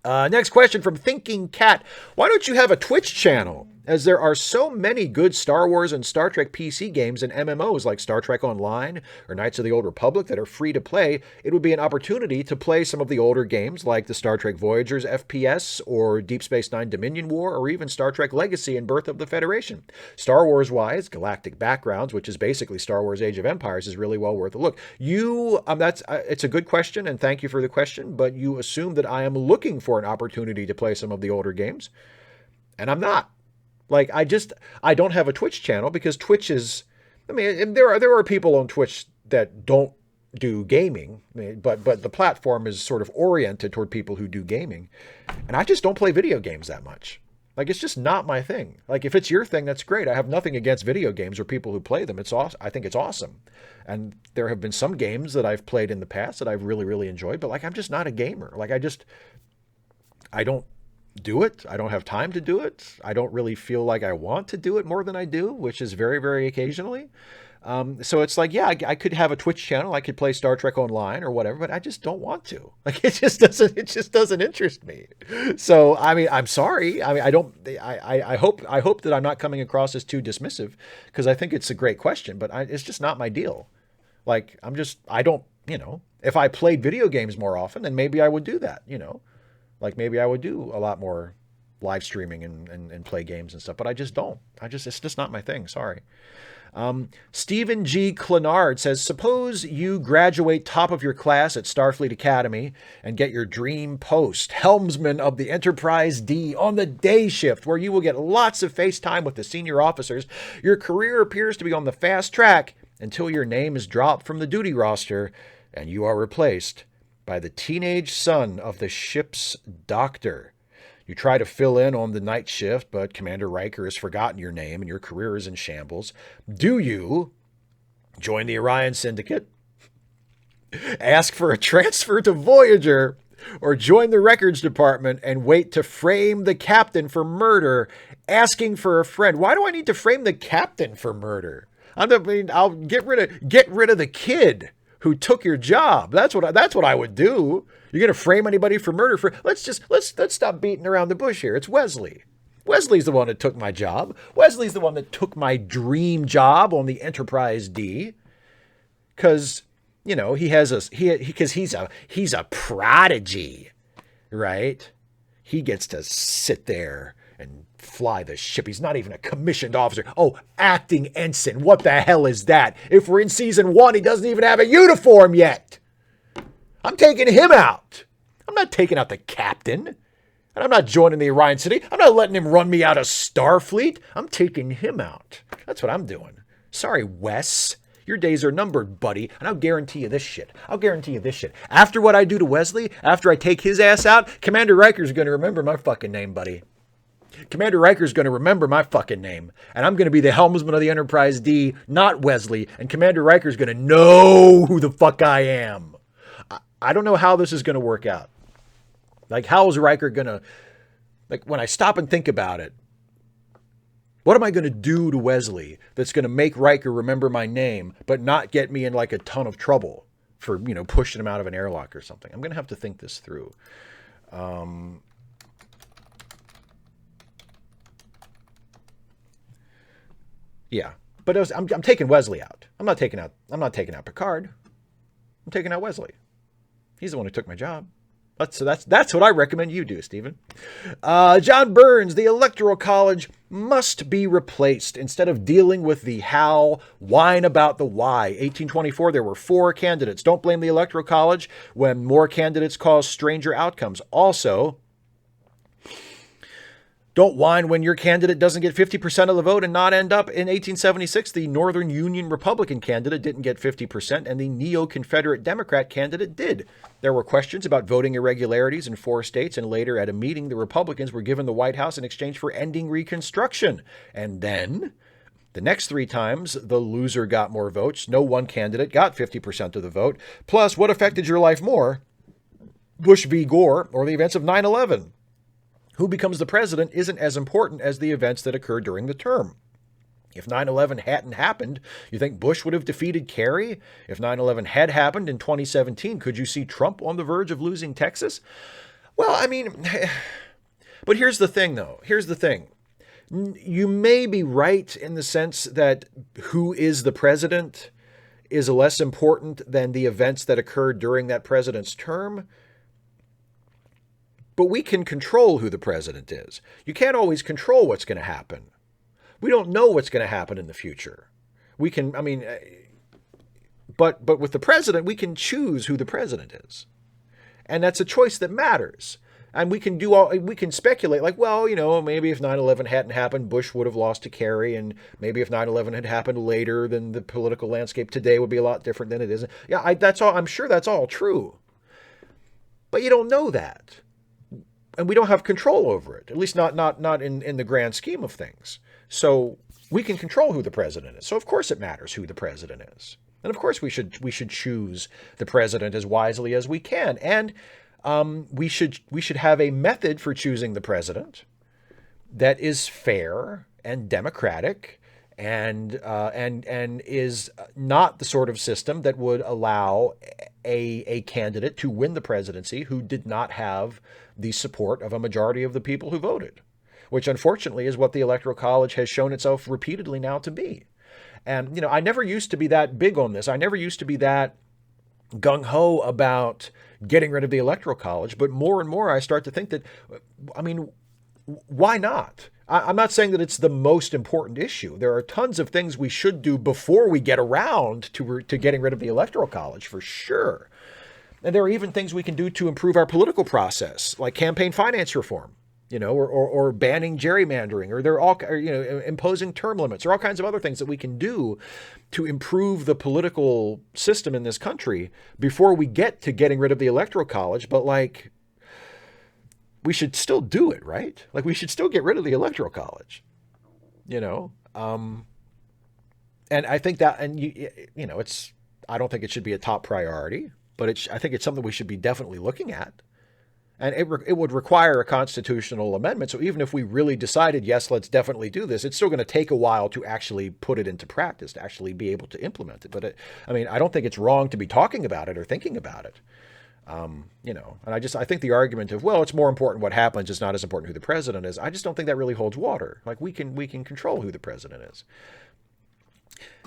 Next question from Thinking Cat. Why don't you have a Twitch channel? as there are so many good Star Wars and Star Trek PC games and MMOs like Star Trek Online or Knights of the Old Republic that are free to play, it would be an opportunity to play some of the older games like the Star Trek Voyagers FPS or Deep Space Nine Dominion War or even Star Trek Legacy and Birth of the Federation. Star Wars-wise, Galactic Backgrounds, which is basically Star Wars Age of Empires, is really well worth a look. It's a good question, and thank you for the question, but you assume that I am looking for an opportunity to play some of the older games, and I'm not. Like, I don't have a Twitch channel because Twitch is, I mean, there are people on Twitch that don't do gaming, but the platform is sort of oriented toward people who do gaming. And I just don't play video games that much. Like, it's just not my thing. Like, if it's your thing, that's great. I have nothing against video games or people who play them. It's awesome. I think it's awesome. And there have been some games that I've played in the past that I've really, really enjoyed, but like, I'm just not a gamer. Like, I don't do it. I don't have time to do it. I don't really feel like I want to do it more than I do, which is very, very occasionally. So it's like, yeah, I could have a Twitch channel. I could play Star Trek Online or whatever, but I just don't want to. Like, it just doesn't interest me. So, I mean, I'm sorry. I mean, I hope that I'm not coming across as too dismissive, because I think it's a great question, but it's just not my deal. Like, I don't, if I played video games more often, then maybe I would do that, Like, maybe I would do a lot more live streaming and play games and stuff, but I just don't. It's just not my thing. Sorry. Stephen G. Clenard says, suppose you graduate top of your class at Starfleet Academy and get your dream post, helmsman of the Enterprise D, on the day shift, where you will get lots of face time with the senior officers. Your career appears to be on the fast track until your name is dropped from the duty roster and you are replaced by the teenage son of the ship's doctor. You try to fill in on the night shift, but Commander Riker has forgotten your name and your career is in shambles. Do you join the Orion Syndicate, ask for a transfer to Voyager, or join the records department and wait to frame the captain for murder, asking for a friend? Why do I need to frame the captain for murder? I'll get rid of the kid who took your job. That's what I would do. You're going to frame anybody for murder? Let's stop beating around the bush here. It's Wesley. Wesley's the one that took my job. Wesley's the one that took my dream job on the Enterprise D. Because, he's a prodigy, right? He gets to sit there and fly the ship. He's not even a commissioned officer. Oh, acting ensign. What the hell is that? If we're in season 1, he doesn't even have a uniform yet. I'm taking him out. I'm not taking out the captain. And I'm not joining the Orion City. I'm not letting him run me out of Starfleet. I'm taking him out. That's what I'm doing. Sorry, Wes. Your days are numbered, buddy. And I'll guarantee you this shit. After what I do to Wesley, after I take his ass out, Commander Riker's going to remember my fucking name, buddy. Commander Riker's going to remember my fucking name. And I'm going to be the helmsman of the Enterprise D, not Wesley. And Commander Riker's going to know who the fuck I am. I don't know how this is going to work out. Like, how is Riker going to... Like, when I stop and think about it, what am I going to do to Wesley that's going to make Riker remember my name, but not get me in, like, a ton of trouble for, pushing him out of an airlock or something? I'm going to have to think this through. Yeah, but I'm taking Wesley out. I'm not taking out Picard. I'm taking out Wesley. He's the one who took my job. That's what I recommend you do, Stephen. John Burns, the Electoral College must be replaced. Instead of dealing with the how, whine about the why. 1824, there were 4 candidates. Don't blame the Electoral College when more candidates cause stranger outcomes. Also, don't whine when your candidate doesn't get 50% of the vote and not end up in 1876. The Northern Union Republican candidate didn't get 50% and the Neo-Confederate Democrat candidate did. There were questions about voting irregularities in 4 states, and later at a meeting, the Republicans were given the White House in exchange for ending Reconstruction. And then, the next 3 times, the loser got more votes. No one candidate got 50% of the vote. Plus, what affected your life more? Bush v. Gore or the events of 9/11? Who becomes the president isn't as important as the events that occurred during the term. If 9/11 hadn't happened, you think Bush would have defeated Kerry? If 9/11 had happened in 2017, could you see Trump on the verge of losing Texas? Well, I mean, but here's the thing, though. Here's the thing. You may be right in the sense that who is the president is less important than the events that occurred during that president's term. But we can control who the president is. You can't always control what's going to happen. We don't know what's going to happen in the future. We can, I mean, but with the president, we can choose who the president is. And that's a choice that matters. And we can speculate like, well, maybe if 9/11 hadn't happened, Bush would have lost to Kerry. And maybe if 9/11 had happened later, then the political landscape today would be a lot different than it is. Yeah, that's all. I'm sure that's all true. But you don't know that. And we don't have control over it, at least not in the grand scheme of things. So we can control who the president is. So of course it matters who the president is. And of course we should choose the president as wisely as we can. And we should have a method for choosing the president that is fair and democratic and is not the sort of system that would allow a candidate to win the presidency who did not have the support of a majority of the people who voted, which unfortunately is what the Electoral College has shown itself repeatedly now to be. And, I never used to be that big on this. I never used to be that gung-ho about getting rid of the Electoral College, but more and more I start to think that, why not? I'm not saying that it's the most important issue. There are tons of things we should do before we get around to getting rid of the Electoral College, for sure. And there are even things we can do to improve our political process, like campaign finance reform, or banning gerrymandering, or imposing term limits, or all kinds of other things that we can do to improve the political system in this country before we get to getting rid of the Electoral College. But we should still do it, right? Like we should still get rid of the Electoral College, and I think that, and I don't think it should be a top priority, but I think it's something we should be definitely looking at. And it would require a constitutional amendment. So even if we really decided, yes, let's definitely do this, it's still going to take a while to actually put it into practice, to actually be able to implement it. But I don't think it's wrong to be talking about it or thinking about it. And I think the argument of, well, it's more important what happens, it's not as important who the president is. I just don't think that really holds water. Like we can control who the president is.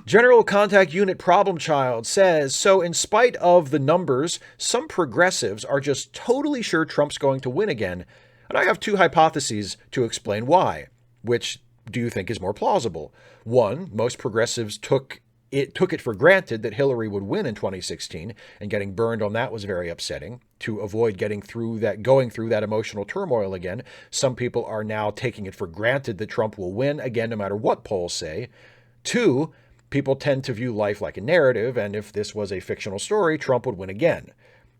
General Contact Unit Problem Child says, so in spite of the numbers, some progressives are just totally sure Trump's going to win again. And I have two hypotheses to explain why. Which do you think is more plausible? One, most progressives took it for granted that Hillary would win in 2016, and getting burned on that was very upsetting. To avoid going through that emotional turmoil again, some people are now taking it for granted that Trump will win again, no matter what polls say. Two, people tend to view life like a narrative, and if this was a fictional story, Trump would win again.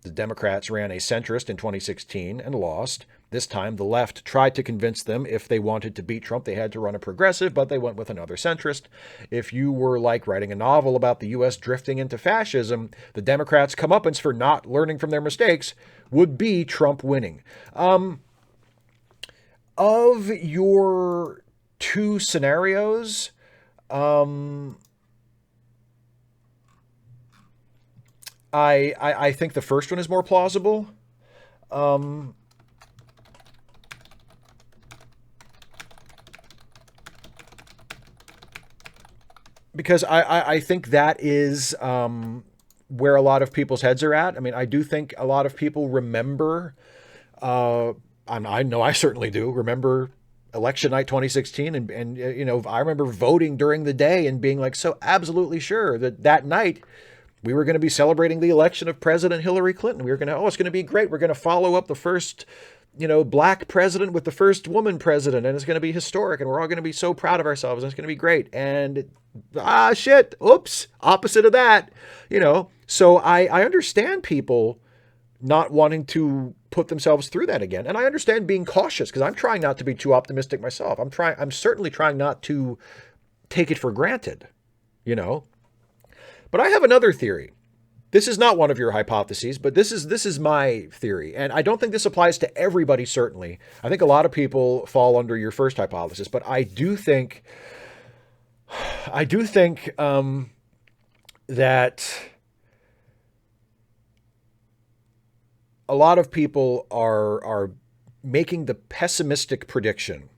The Democrats ran a centrist in 2016 and lost. This time, the left tried to convince them if they wanted to beat Trump, they had to run a progressive, but they went with another centrist. If you were like writing a novel about the U.S. drifting into fascism, the Democrats' comeuppance for not learning from their mistakes would be Trump winning. Of your two scenarios, I think the first one is more plausible. Because I think that is where a lot of people's heads are at. I do think a lot of people remember, I know I certainly do, remember election night 2016. And I remember voting during the day and being like so absolutely sure that night we were going to be celebrating the election of President Hillary Clinton. We were going to, it's going to be great. We're going to follow up the first, black president with the first woman president. And it's going to be historic. And we're all going to be so proud of ourselves. And it's going to be great. And shit. Oops. Opposite of that, So I understand people not wanting to put themselves through that again. And I understand being cautious because I'm trying not to be too optimistic myself. I'm certainly trying not to take it for granted, But I have another theory. This is not one of your hypotheses, but this is my theory. And I don't think this applies to everybody, certainly. I think a lot of people fall under your first hypothesis, but I do think that a lot of people are making the pessimistic prediction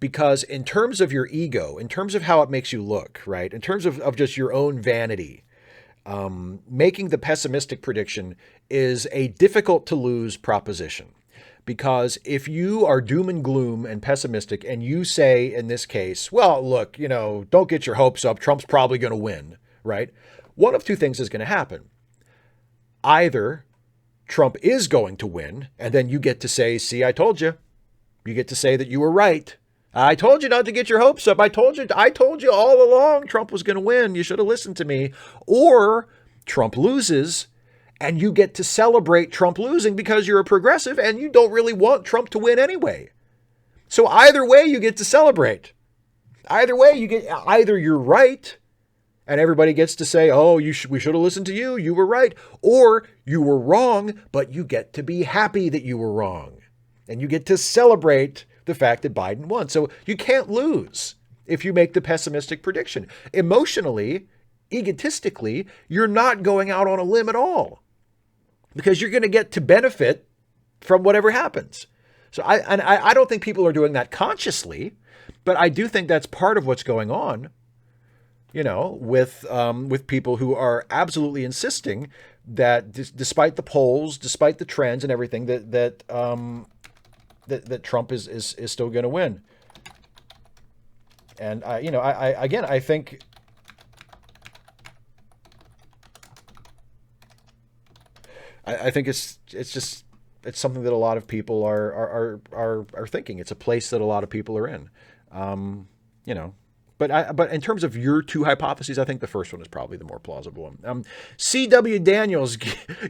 because in terms of your ego, in terms of how it makes you look, right? In terms of just your own vanity, making the pessimistic prediction is a difficult to lose proposition. Because if you are doom and gloom and pessimistic and you say in this case, well, look, don't get your hopes up, Trump's probably going to win, right? One of two things is going to happen. Either Trump is going to win, and then you get to say, see, I told you. You get to say that you were right. I told you not to get your hopes up. I told you all along Trump was going to win. You should have listened to me. Or Trump loses, and you get to celebrate Trump losing because you're a progressive and you don't really want Trump to win anyway. So either way, you get to celebrate. Either way, either you're right, and everybody gets to say, oh, we should have listened to you. You were right. Or you were wrong, but you get to be happy that you were wrong. And you get to celebrate the fact that Biden won. So you can't lose if you make the pessimistic prediction. Emotionally, egotistically, you're not going out on a limb at all because you're going to get to benefit from whatever happens. So I don't think people are doing that consciously, but I do think that's part of what's going on, with people who are absolutely insisting that despite the polls, despite the trends and everything, that that Trump is still going to win. And I think it's something that a lot of people are thinking. It's a place that a lot of people are in. But in terms of your two hypotheses, I think the first one is probably the more plausible one. C.W. Daniels,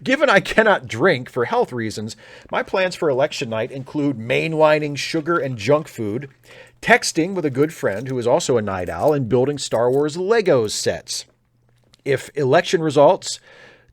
given I cannot drink for health reasons, my plans for election night include mainlining sugar and junk food, texting with a good friend who is also a night owl, and building Star Wars Legos sets. If election results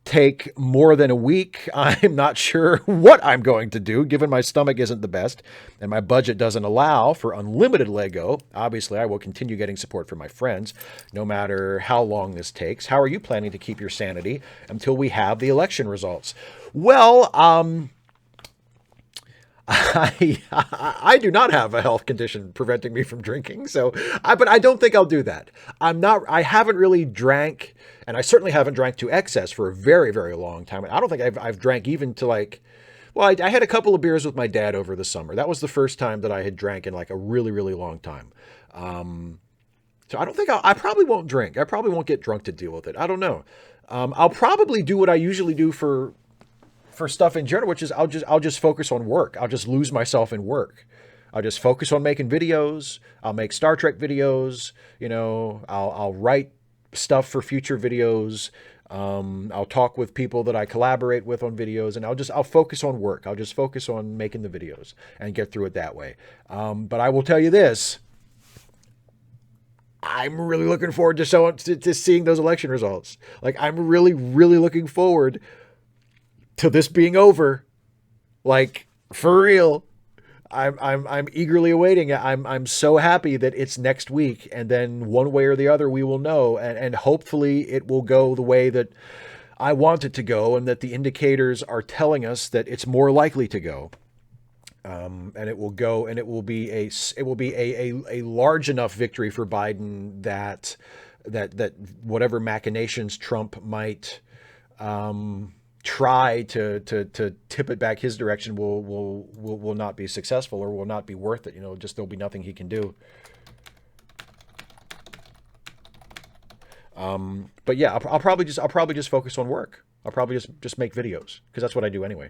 take more than a week, I'm not sure what I'm going to do, given my stomach isn't the best and my budget doesn't allow for unlimited Lego. Obviously, I will continue getting support from my friends, no matter how long this takes. How are you planning to keep your sanity until we have the election results? Well, I do not have a health condition preventing me from drinking, but I don't think I'll do that. I haven't really drank, and I certainly haven't drank to excess for a very, very long time. I don't think I've drank even to I had a couple of beers with my dad over the summer. That was the first time that I had drank in a really, really long time. So I don't think I probably won't drink. I probably won't get drunk to deal with it. I don't know. I'll probably do what I usually do for stuff in general, which is I'll just focus on work. I'll just lose myself in work. I'll just focus on making videos. I'll make Star Trek videos. I'll write stuff for future videos. I'll talk with people that I collaborate with on videos, and I'll focus on work. I'll just focus on making the videos and get through it that way. But I will tell you this. I'm really looking forward to seeing those election results. I'm really, really looking forward to this being over, for real. I'm eagerly awaiting it. I'm so happy that it's next week, and then one way or the other we will know, and hopefully it will go the way that I want it to go, and that the indicators are telling us that it's more likely to go. And it will go, and it will be a large enough victory for Biden that whatever machinations Trump might try to tip it back his direction will not be successful, or will not be worth it. Just there'll be nothing he can do. But yeah, I'll probably just focus on work. I'll probably just make videos, because that's what I do anyway.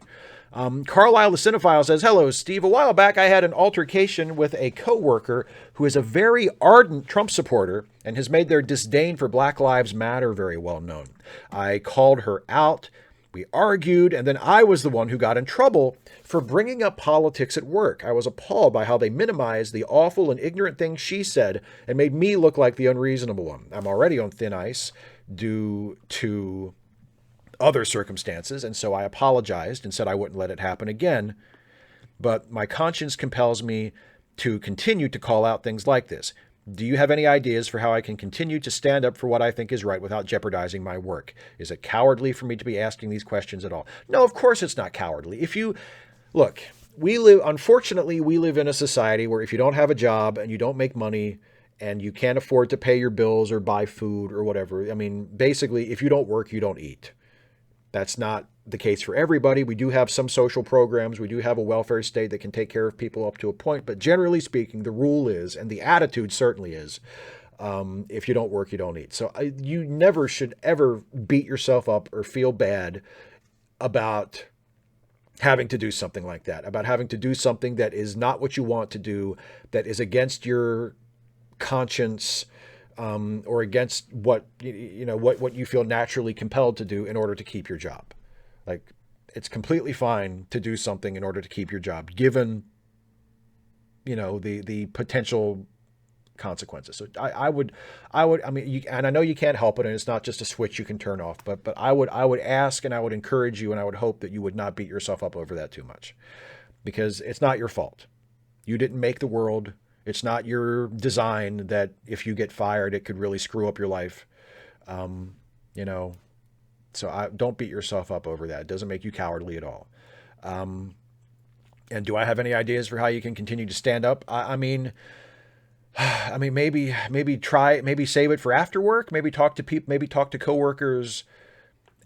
Carlisle the Cinephile says, hello, Steve. A while back, I had an altercation with a coworker who is a very ardent Trump supporter and has made their disdain for Black Lives Matter very well known. I called her out. We argued, and then I was the one who got in trouble for bringing up politics at work. I was appalled by how they minimized the awful and ignorant things she said and made me look like the unreasonable one. I'm already on thin ice due to other circumstances, and so I apologized and said I wouldn't let it happen again. But my conscience compels me to continue to call out things like this. Do you have any ideas for how I can continue to stand up for what I think is right without jeopardizing my work? Is it cowardly for me to be asking these questions at all? No, of course it's not cowardly. If you look, unfortunately, we live in a society where if you don't have a job and you don't make money and you can't afford to pay your bills or buy food or whatever, I mean, basically, if you don't work, you don't eat. That's not the case for everybody. We do have some social programs. We do have a welfare state that can take care of people up to a point. But generally speaking, the rule is, and the attitude certainly is, if you don't work, you don't eat. So you never should ever beat yourself up or feel bad about having to do something like that, about having to do something that is not what you want to do, that is against your conscience, or against what what you feel naturally compelled to do in order to keep your job. Like, it's completely fine to do something in order to keep your job, given the potential consequences. So I would, I mean, and I know you can't help it, and it's not just a switch you can turn off, but I would ask, and I would encourage you, and I would hope that you would not beat yourself up over that too much, because it's not your fault. You didn't make the world. It's not your design that if you get fired, it could really screw up your life. So don't beat yourself up over that. It doesn't make you cowardly at all. And do I have any ideas for how you can continue to stand up? I mean, maybe save it for after work. Maybe talk to people. Maybe talk to coworkers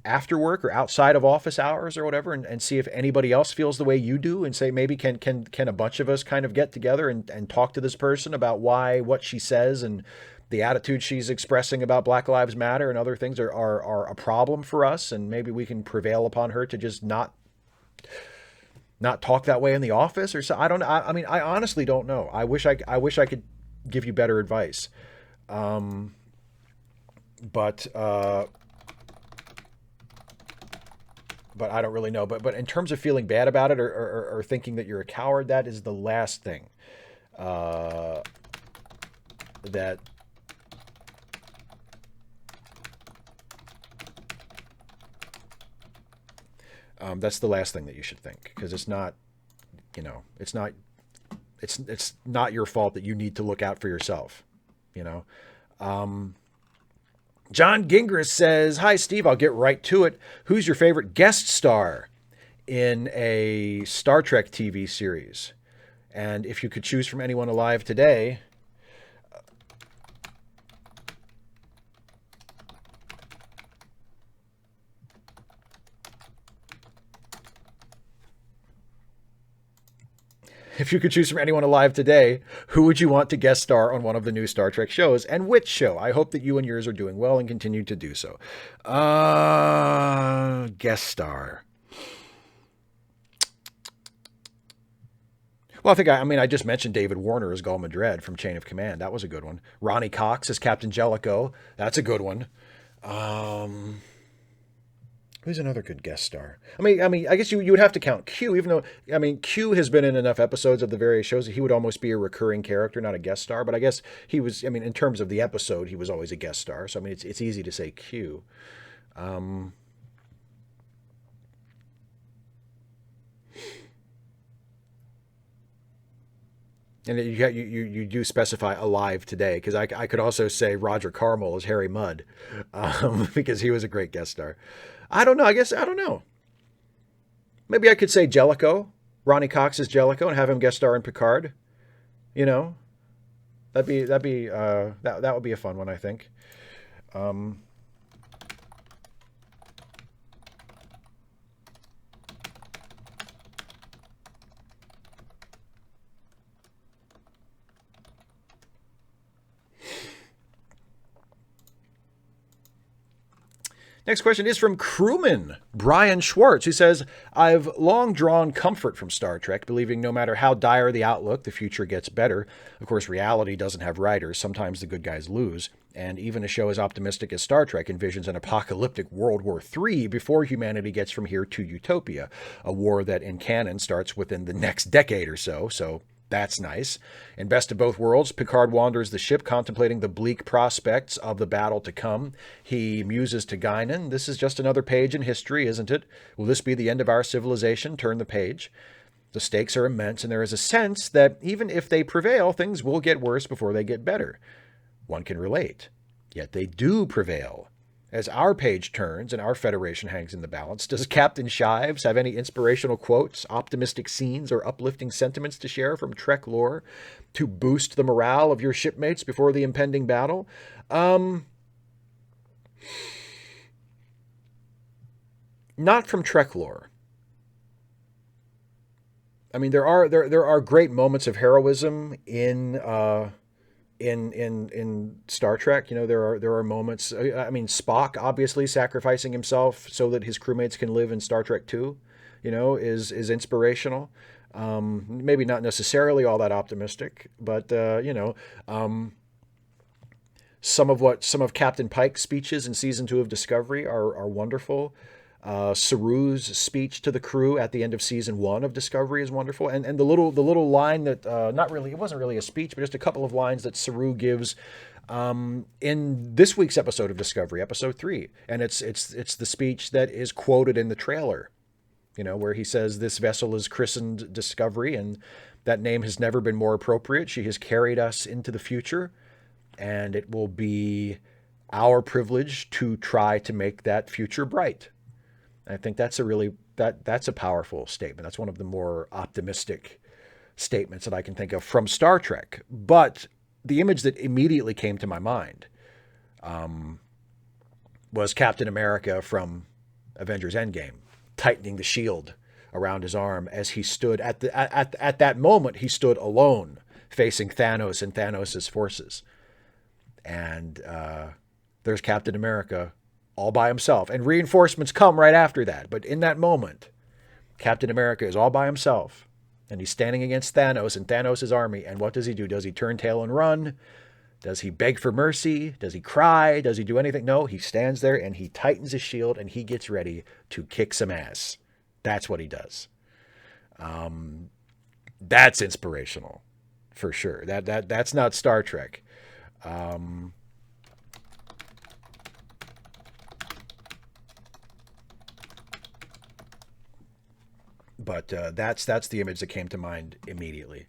after work or outside of office hours or whatever, and see if anybody else feels the way you do, and say, maybe can a bunch of us kind of get together and talk to this person about what she says and the attitude she's expressing about Black Lives Matter and other things are a problem for us, and maybe we can prevail upon her to just not talk that way in the office or so. I don't know. I mean, I honestly don't know. I wish I could give you better advice. But I don't really know. But in terms of feeling bad about it or thinking that you're a coward, that is the last thing that's the last thing that you should think, because it's not your fault that you need to look out for yourself. John Gingras says, "Hi, Steve. I'll get right to it. Who's your favorite guest star in a Star Trek TV series? And if you could choose from anyone alive today..." If you could choose from anyone alive today, who would you want to guest star on one of the new Star Trek shows, and which show? I hope that you and yours are doing well and continue to do so. Guest star. Well, I just mentioned David Warner as Gul Madred from Chain of Command. That was a good one. Ronnie Cox as Captain Jellicoe. That's a good one. Who's another good guest star? I guess you would have to count Q, even though, Q has been in enough episodes of the various shows that he would almost be a recurring character, not a guest star. But I guess he was, in terms of the episode, he was always a guest star. So, it's easy to say Q. And you do specify alive today, because I could also say Roger Carmel as Harry Mudd, because he was a great guest star. I don't know. I don't know. Maybe I could say Jellicoe, Ronnie Cox as Jellicoe, and have him guest star in Picard. That'd be that would be a fun one, I think. Next question is from crewman Brian Schwartz, who says, "I've long drawn comfort from Star Trek, believing no matter how dire the outlook, the future gets better. Of course, reality doesn't have writers. Sometimes the good guys lose. And even a show as optimistic as Star Trek envisions an apocalyptic World War III before humanity gets from here to utopia, a war that in canon starts within the next decade or so. So that's nice. In Best of Both Worlds, Picard wanders the ship contemplating the bleak prospects of the battle to come. He muses to Guinan, 'This is just another page in history, isn't it? Will this be the end of our civilization? Turn the page.' The stakes are immense, and there is a sense that even if they prevail, things will get worse before they get better. One can relate. Yet they do prevail. as our page turns and our Federation hangs in the balance, does Captain Shives have any inspirational quotes, optimistic scenes, or uplifting sentiments to share from Trek lore to boost the morale of your shipmates before the impending battle? Not from Trek lore. I mean, there are great moments of heroism in Star Trek. You know, there are moments. I mean, Spock obviously sacrificing himself so that his crewmates can live in Star Trek 2, you know, is inspirational. Maybe not necessarily all that optimistic, but some of Captain Pike's speeches in season 2 of Discovery are wonderful. Saru's speech to the crew at the end of season 1 of Discovery is wonderful, and the little line that it wasn't really a speech, but just a couple of lines that Saru gives in this week's episode of Discovery, episode 3, and it's the speech that is quoted in the trailer, you know, where he says this vessel is christened Discovery, and that name has never been more appropriate. She has carried us into the future, and it will be our privilege to try to make that future bright. I think that's that's a powerful statement. That's one of the more optimistic statements that I can think of from Star Trek. But the image that immediately came to my mind was Captain America from Avengers Endgame, tightening the shield around his arm as he stood at that moment. He stood alone, facing Thanos and Thanos' forces, and there's Captain America all by himself, and reinforcements come right after that. But in that moment, Captain America is all by himself, and he's standing against Thanos and Thanos' army. And what does he do? Does he turn tail and run? Does he beg for mercy? Does he cry? Does he do anything? No, he stands there and he tightens his shield and he gets ready to kick some ass. That's what he does. That's inspirational, for sure. That's not Star Trek. But that's the image that came to mind immediately.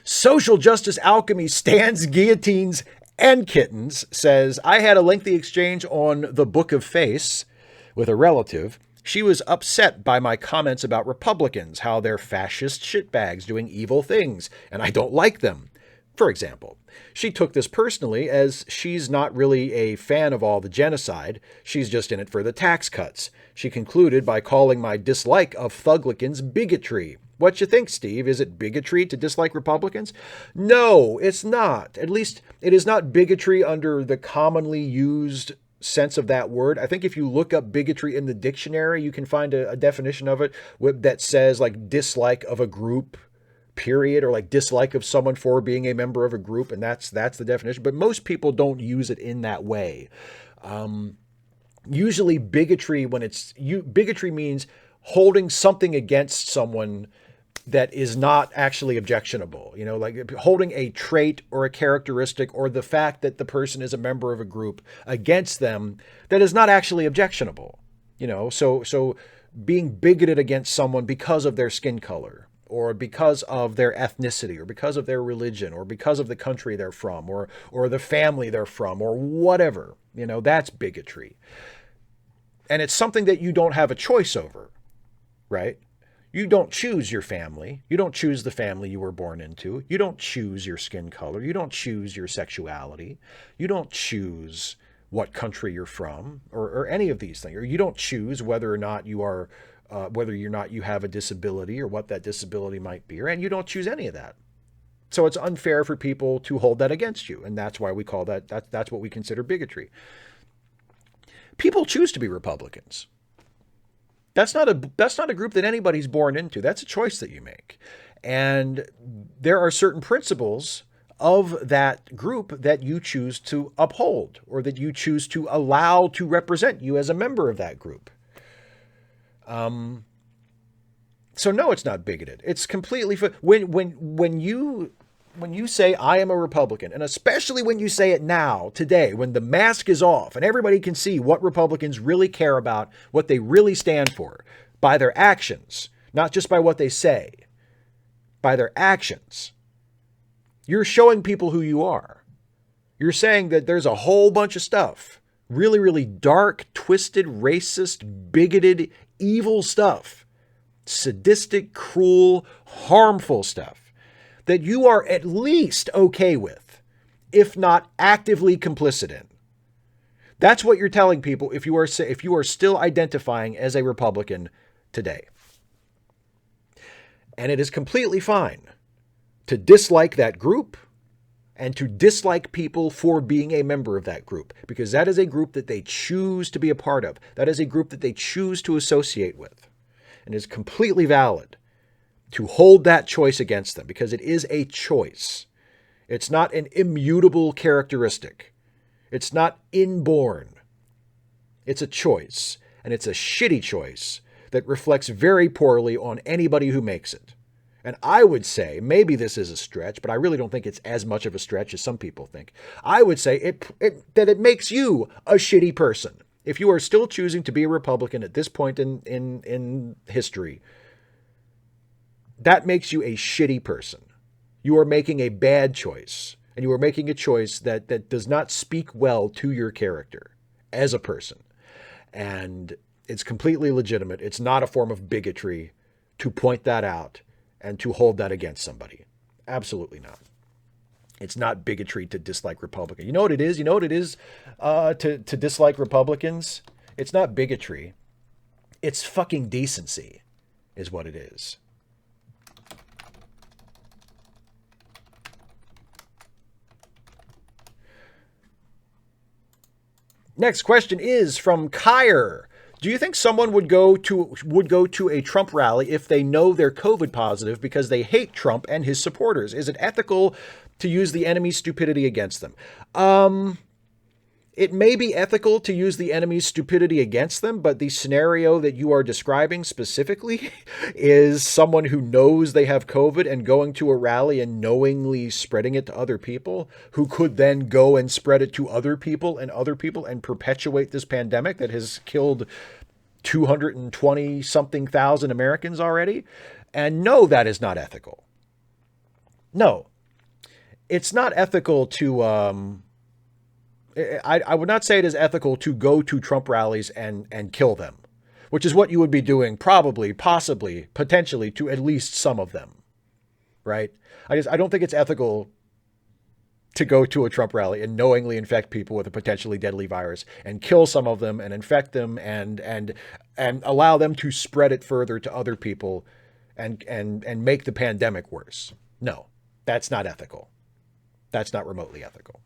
Social Justice Alchemy stands, guillotines, and kittens says, I had a lengthy exchange on the Book of Face with a relative. She was upset by my comments about Republicans, how they're fascist shitbags doing evil things, and I don't like them. For example, she took this personally as she's not really a fan of all the genocide. She's just in it for the tax cuts. She concluded by calling my dislike of Thuglicans bigotry. What you think, Steve? Is it bigotry to dislike Republicans? No, it's not. At least it is not bigotry under the commonly used sense of that word. I think if you look up bigotry in the dictionary, you can find a definition of it that says like dislike of a group, period, or like dislike of someone for being a member of a group, and that's the definition. But most people don't use it in that way. Usually bigotry, bigotry means holding something against someone that is not actually objectionable, you know, like holding a trait or a characteristic or the fact that the person is a member of a group against them that is not actually objectionable, you know, so being bigoted against someone because of their skin color or because of their ethnicity or because of their religion or because of the country they're from or the family they're from or whatever, you know, that's bigotry. And it's something that you don't have a choice over, right? You don't choose your family. You don't choose the family you were born into. You don't choose your skin color. You don't choose your sexuality. You don't choose what country you're from or any of these things. Or you don't choose whether or not you are, whether or not you have a disability or what that disability might be. And you don't choose any of that. So it's unfair for people to hold that against you. And that's why we call that's what we consider bigotry. People choose to be Republicans. That's not a group that anybody's born into. That's a choice that you make. And there are certain principles of that group that you choose to uphold or that you choose to allow to represent you as a member of that group. So no, it's not bigoted. It's completely when you say I am a Republican, and especially when you say it now, today, when the mask is off and everybody can see what Republicans really care about, what they really stand for, by their actions, not just by what they say, by their actions, you're showing people who you are. You're saying that there's a whole bunch of stuff, really, really dark, twisted, racist, bigoted, evil stuff, sadistic, cruel, harmful stuff that you are at least okay with, if not actively complicit in. That's what you're telling people if you are still identifying as a Republican today. And it is completely fine to dislike that group and to dislike people for being a member of that group, because that is a group that they choose to be a part of. That is a group that they choose to associate with. And it's completely valid to hold that choice against them, because it is a choice. It's not an immutable characteristic. It's not inborn. It's a choice, and it's a shitty choice that reflects very poorly on anybody who makes it. And I would say, maybe this is a stretch, but I really don't think it's as much of a stretch as some people think. I would say that it makes you a shitty person. If you are still choosing to be a Republican at this point in history, that makes you a shitty person. You are making a bad choice, and you are making a choice that does not speak well to your character as a person. And it's completely legitimate. It's not a form of bigotry to point that out and to hold that against somebody. Absolutely not. It's not bigotry to dislike Republicans. You know what it is? You know what it is to dislike Republicans? It's not bigotry. It's fucking decency is what it is. Next question is from Kyer. Do you think someone would go to a Trump rally if they know they're COVID positive because they hate Trump and his supporters? Is it ethical to use the enemy's stupidity against them? It may be ethical to use the enemy's stupidity against them, but the scenario that you are describing specifically is someone who knows they have COVID and going to a rally and knowingly spreading it to other people, who could then go and spread it to other people and perpetuate this pandemic that has killed 220 something thousand Americans already. And no, that is not ethical. No, it's not ethical to, I would not say it is ethical to go to Trump rallies and kill them, which is what you would be doing probably, possibly, potentially to at least some of them, right? I don't think it's ethical to go to a Trump rally and knowingly infect people with a potentially deadly virus and kill some of them and infect them and allow them to spread it further to other people and make the pandemic worse. No, that's not ethical. That's not remotely ethical.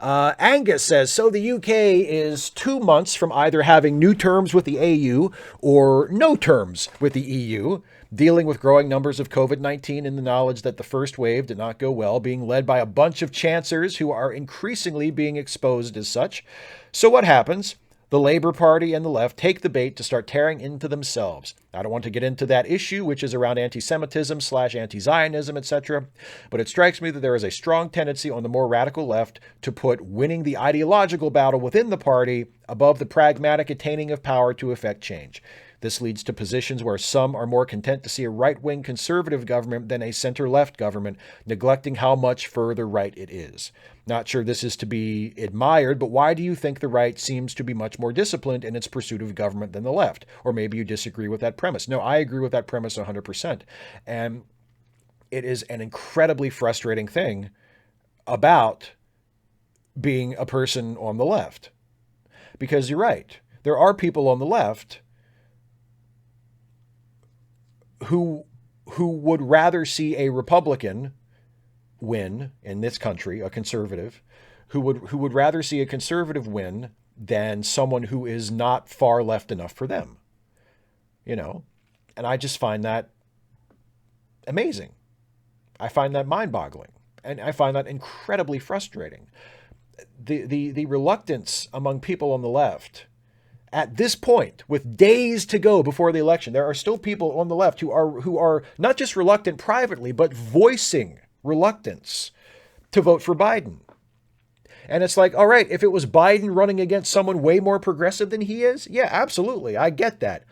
Angus says, so the UK is 2 months from either having new terms with the AU or no terms with the EU, dealing with growing numbers of COVID-19 in the knowledge that the first wave did not go well, being led by a bunch of chancers who are increasingly being exposed as such. So what happens? The Labour Party and the left take the bait to start tearing into themselves. I don't want to get into that issue, which is around anti-Semitism / anti-Zionism, etc. But it strikes me that there is a strong tendency on the more radical left to put winning the ideological battle within the party above the pragmatic attaining of power to effect change. This leads to positions where some are more content to see a right-wing conservative government than a center-left government, neglecting how much further right it is. Not sure this is to be admired, but why do you think the right seems to be much more disciplined in its pursuit of government than the left? Or maybe you disagree with that premise. No, I agree with that premise 100%. And it is an incredibly frustrating thing about being a person on the left. Because you're right. There are people on the left who would rather see a Republican win in this country, a conservative, who would rather see a conservative win than someone who is not far left enough for them. You know, and I just find that amazing. I find that mind-boggling, and I find that incredibly frustrating. The reluctance among people on the left at this point, with days to go before the election, there are still people on the left who are not just reluctant privately, but voicing reluctance to vote for Biden. And it's like, all right, if it was Biden running against someone way more progressive than he is, yeah, absolutely, I get that.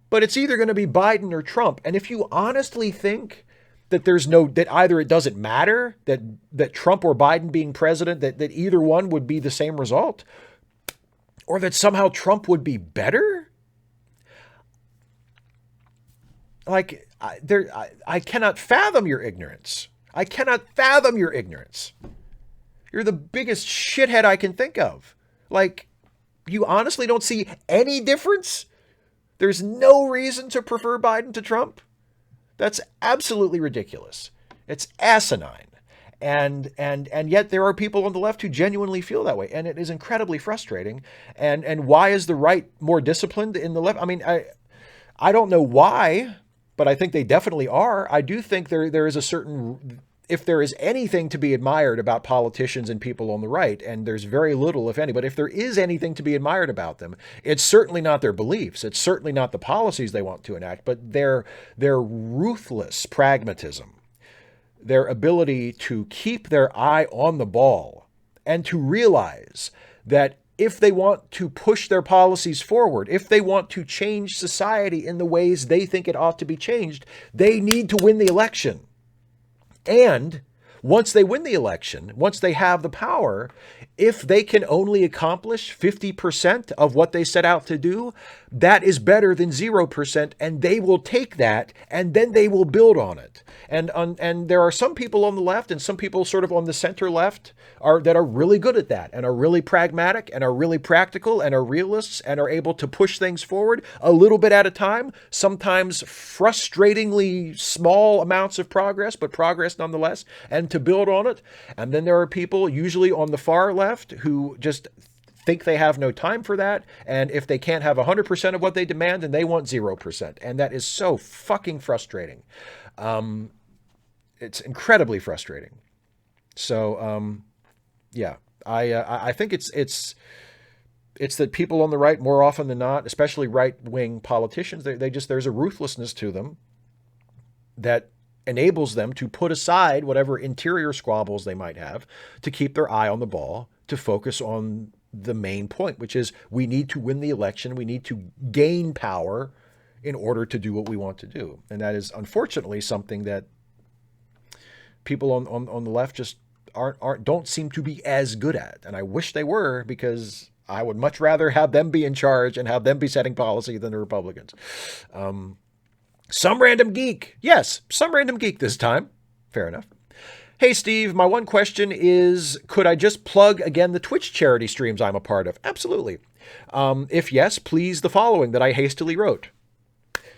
But it's either going to be Biden or Trump. And if you honestly think that that either it doesn't matter that Trump or Biden being president, that either one would be the same result, or that somehow Trump would be better. Like, I cannot fathom your ignorance. I cannot fathom your ignorance. You're the biggest shithead I can think of. Like, you honestly don't see any difference? There's no reason to prefer Biden to Trump? That's absolutely ridiculous. It's asinine. And yet there are people on the left who genuinely feel that way. And it is incredibly frustrating. And why is the right more disciplined in the left? I mean, I don't know why, but I think they definitely are. I do think there is a certain, if there is anything to be admired about politicians and people on the right, and there's very little, if any, but if there is anything to be admired about them, it's certainly not their beliefs. It's certainly not the policies they want to enact, but their ruthless pragmatism, their ability to keep their eye on the ball and to realize that if they want to push their policies forward, if they want to change society in the ways they think it ought to be changed, they need to win the election. And once they win the election, once they have the power, if they can only accomplish 50% of what they set out to do, that is better than 0%, and they will take that and then they will build on it. And there are some people on the left and some people sort of on the center left that are really good at that and are really pragmatic and are really practical and are realists and are able to push things forward a little bit at a time, sometimes frustratingly small amounts of progress, but progress nonetheless, and to build on it. And then there are people usually on the far left who just think they have no time for that. And if they can't have 100% of what they demand, then they want 0%. And that is so fucking frustrating. It's incredibly frustrating. So, yeah, I think it's that people on the right, more often than not, especially right-wing politicians, there's a ruthlessness to them that enables them to put aside whatever interior squabbles they might have to keep their eye on the ball, to focus on the main point, which is we need to win the election. We need to gain power in order to do what we want to do. And that is unfortunately something that people on the left just don't seem to be as good at. And I wish they were, because I would much rather have them be in charge and have them be setting policy than the Republicans. Some random geek. Yes, some random geek this time. Fair enough. Hey, Steve, my one question is, could I just plug again the Twitch charity streams I'm a part of? Absolutely. If yes, please the following that I hastily wrote.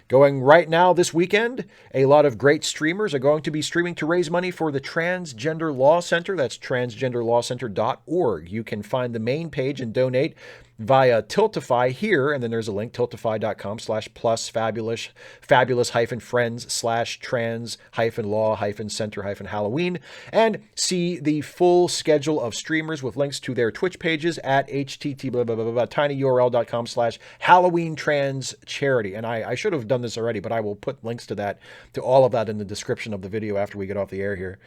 Going right now this weekend, a lot of great streamers are going to be streaming to raise money for the Transgender Law Center. That's transgenderlawcenter.org. You can find the main page and donate via Tiltify here, and then there's a link, tiltify.com/plus fabulous-friends/trans-law-center-Halloween, and see the full schedule of streamers with links to their Twitch pages at tinyurl.com/Halloween Trans Charity. And I should have done this already, but I will put links to all of that in the description of the video after we get off the air here.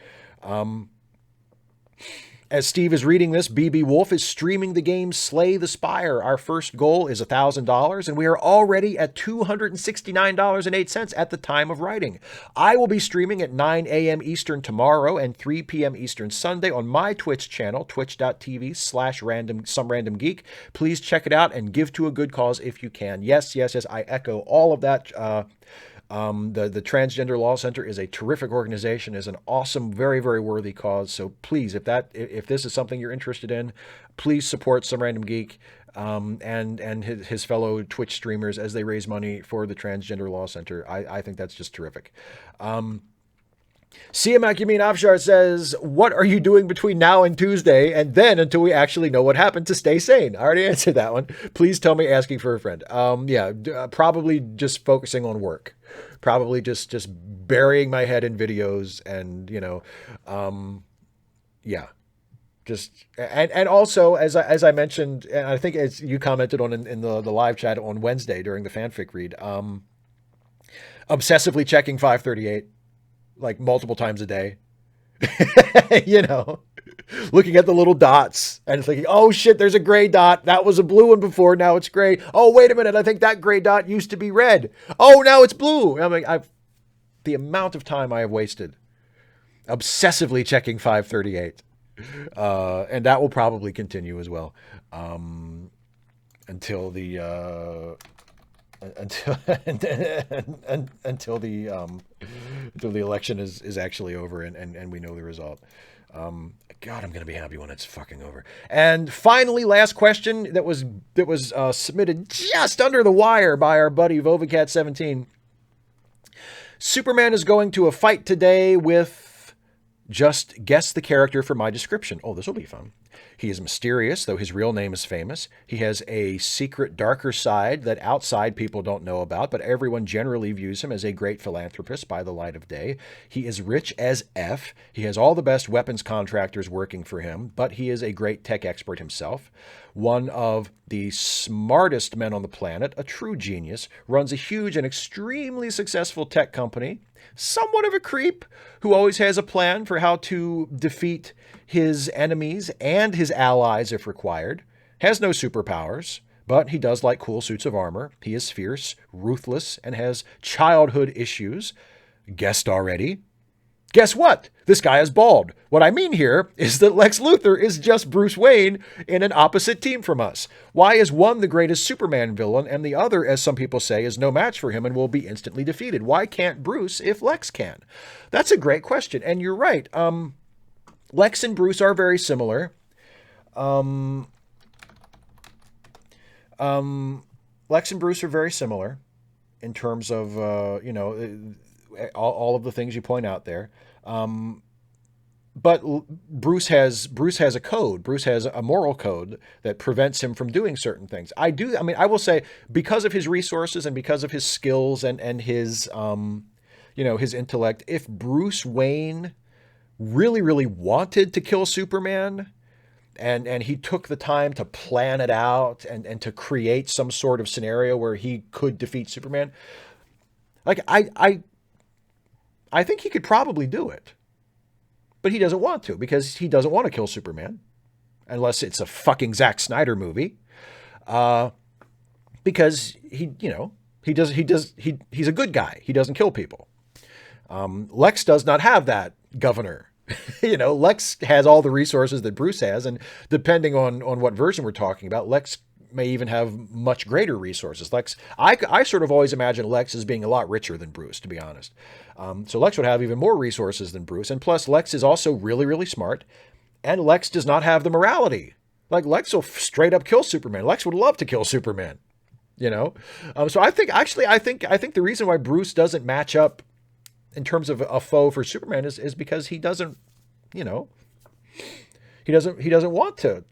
As Steve is reading this, BB Wolf is streaming the game Slay the Spire. Our first goal is $1,000, and we are already at $269.08 at the time of writing. I will be streaming at 9 a.m. Eastern tomorrow and 3 p.m. Eastern Sunday on my Twitch channel, twitch.tv/somerandomgeek. Please check it out and give to a good cause if you can. Yes, I echo all of that. The Transgender Law Center is a terrific organization, is an awesome, very, very worthy cause. So please, if this is something you're interested in, please support Some Random Geek and his fellow Twitch streamers as they raise money for the Transgender Law Center. I think that's just terrific. CMAC Yamin Afshar says, what are you doing between now and Tuesday and then until we actually know what happened to stay sane? I already answered that one. Please tell me asking for a friend. Probably just focusing on work. Probably just burying my head in videos and, and also as I mentioned, and I think as you commented on in the live chat on Wednesday during the fanfic read, obsessively checking 538 like multiple times a day, looking at the little dots and thinking, oh shit, there's a gray dot. That was a blue one before. Now it's gray. Oh, wait a minute. I think that gray dot used to be red. Oh, now it's blue. I'm like, The amount of time I have wasted obsessively checking 538. And that will probably continue as well. Until the until the election is actually over and we know the result. God, I'm gonna be happy when it's fucking over. And finally, last question that was submitted just under the wire by our buddy Vovacat17. Superman is going to a fight today with, just guess the character for my description. Oh, this will be fun. He is mysterious, though his real name is famous. He has a secret, darker side that outside people don't know about, but everyone generally views him as a great philanthropist by the light of day. He is rich as F. He has all the best weapons contractors working for him, but he is a great tech expert himself. One of the smartest men on the planet, a true genius, runs a huge and extremely successful tech company. Somewhat of a creep who always has a plan for how to defeat his enemies and his allies if required. Has no superpowers, but he does like cool suits of armor. He is fierce, ruthless, and has childhood issues. Guessed already? Guess what? This guy is bald. What I mean here is that Lex Luthor is just Bruce Wayne in an opposite team from us. Why is one the greatest Superman villain and the other, as some people say, is no match for him and will be instantly defeated? Why can't Bruce if Lex can? That's a great question. And you're right. Lex and Bruce are very similar. Lex and Bruce are very similar in terms of, all of the things you point out there. But Bruce has a code. Bruce has a moral code that prevents him from doing certain things. I will say, because of his resources and because of his skills and his, his intellect, if Bruce Wayne really, really wanted to kill Superman and he took the time to plan it out and to create some sort of scenario where he could defeat Superman, like I think he could probably do it, but he doesn't want to because he doesn't want to kill Superman unless it's a fucking Zack Snyder movie. Because he's a good guy. He doesn't kill people. Lex does not have that governor. Lex has all the resources that Bruce has. And depending on what version we're talking about, Lex may even have much greater resources. Lex, I sort of always imagine Lex as being a lot richer than Bruce, to be honest. So Lex would have even more resources than Bruce. And plus, Lex is also really, really smart. And Lex does not have the morality. Like, Lex will straight up kill Superman. Lex would love to kill Superman, So I think the reason why Bruce doesn't match up in terms of a foe for Superman is because he doesn't, he doesn't want to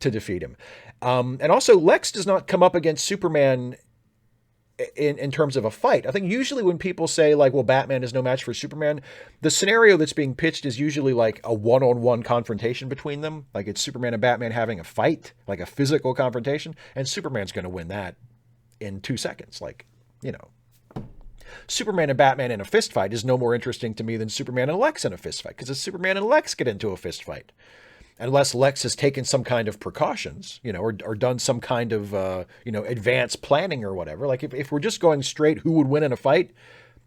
defeat him. And also, Lex does not come up against Superman in terms of a fight. I think usually when people say, like, well, Batman is no match for Superman, the scenario that's being pitched is usually like a one-on-one confrontation between them. Like, it's Superman and Batman having a fight, like a physical confrontation, and Superman's going to win that in 2 seconds. Like, Superman and Batman in a fist fight is no more interesting to me than Superman and Lex in a fist fight, because if Superman and Lex get into a fist fight, unless Lex has taken some kind of precautions, or done some kind of, advanced planning or whatever. Like, if we're just going straight who would win in a fight,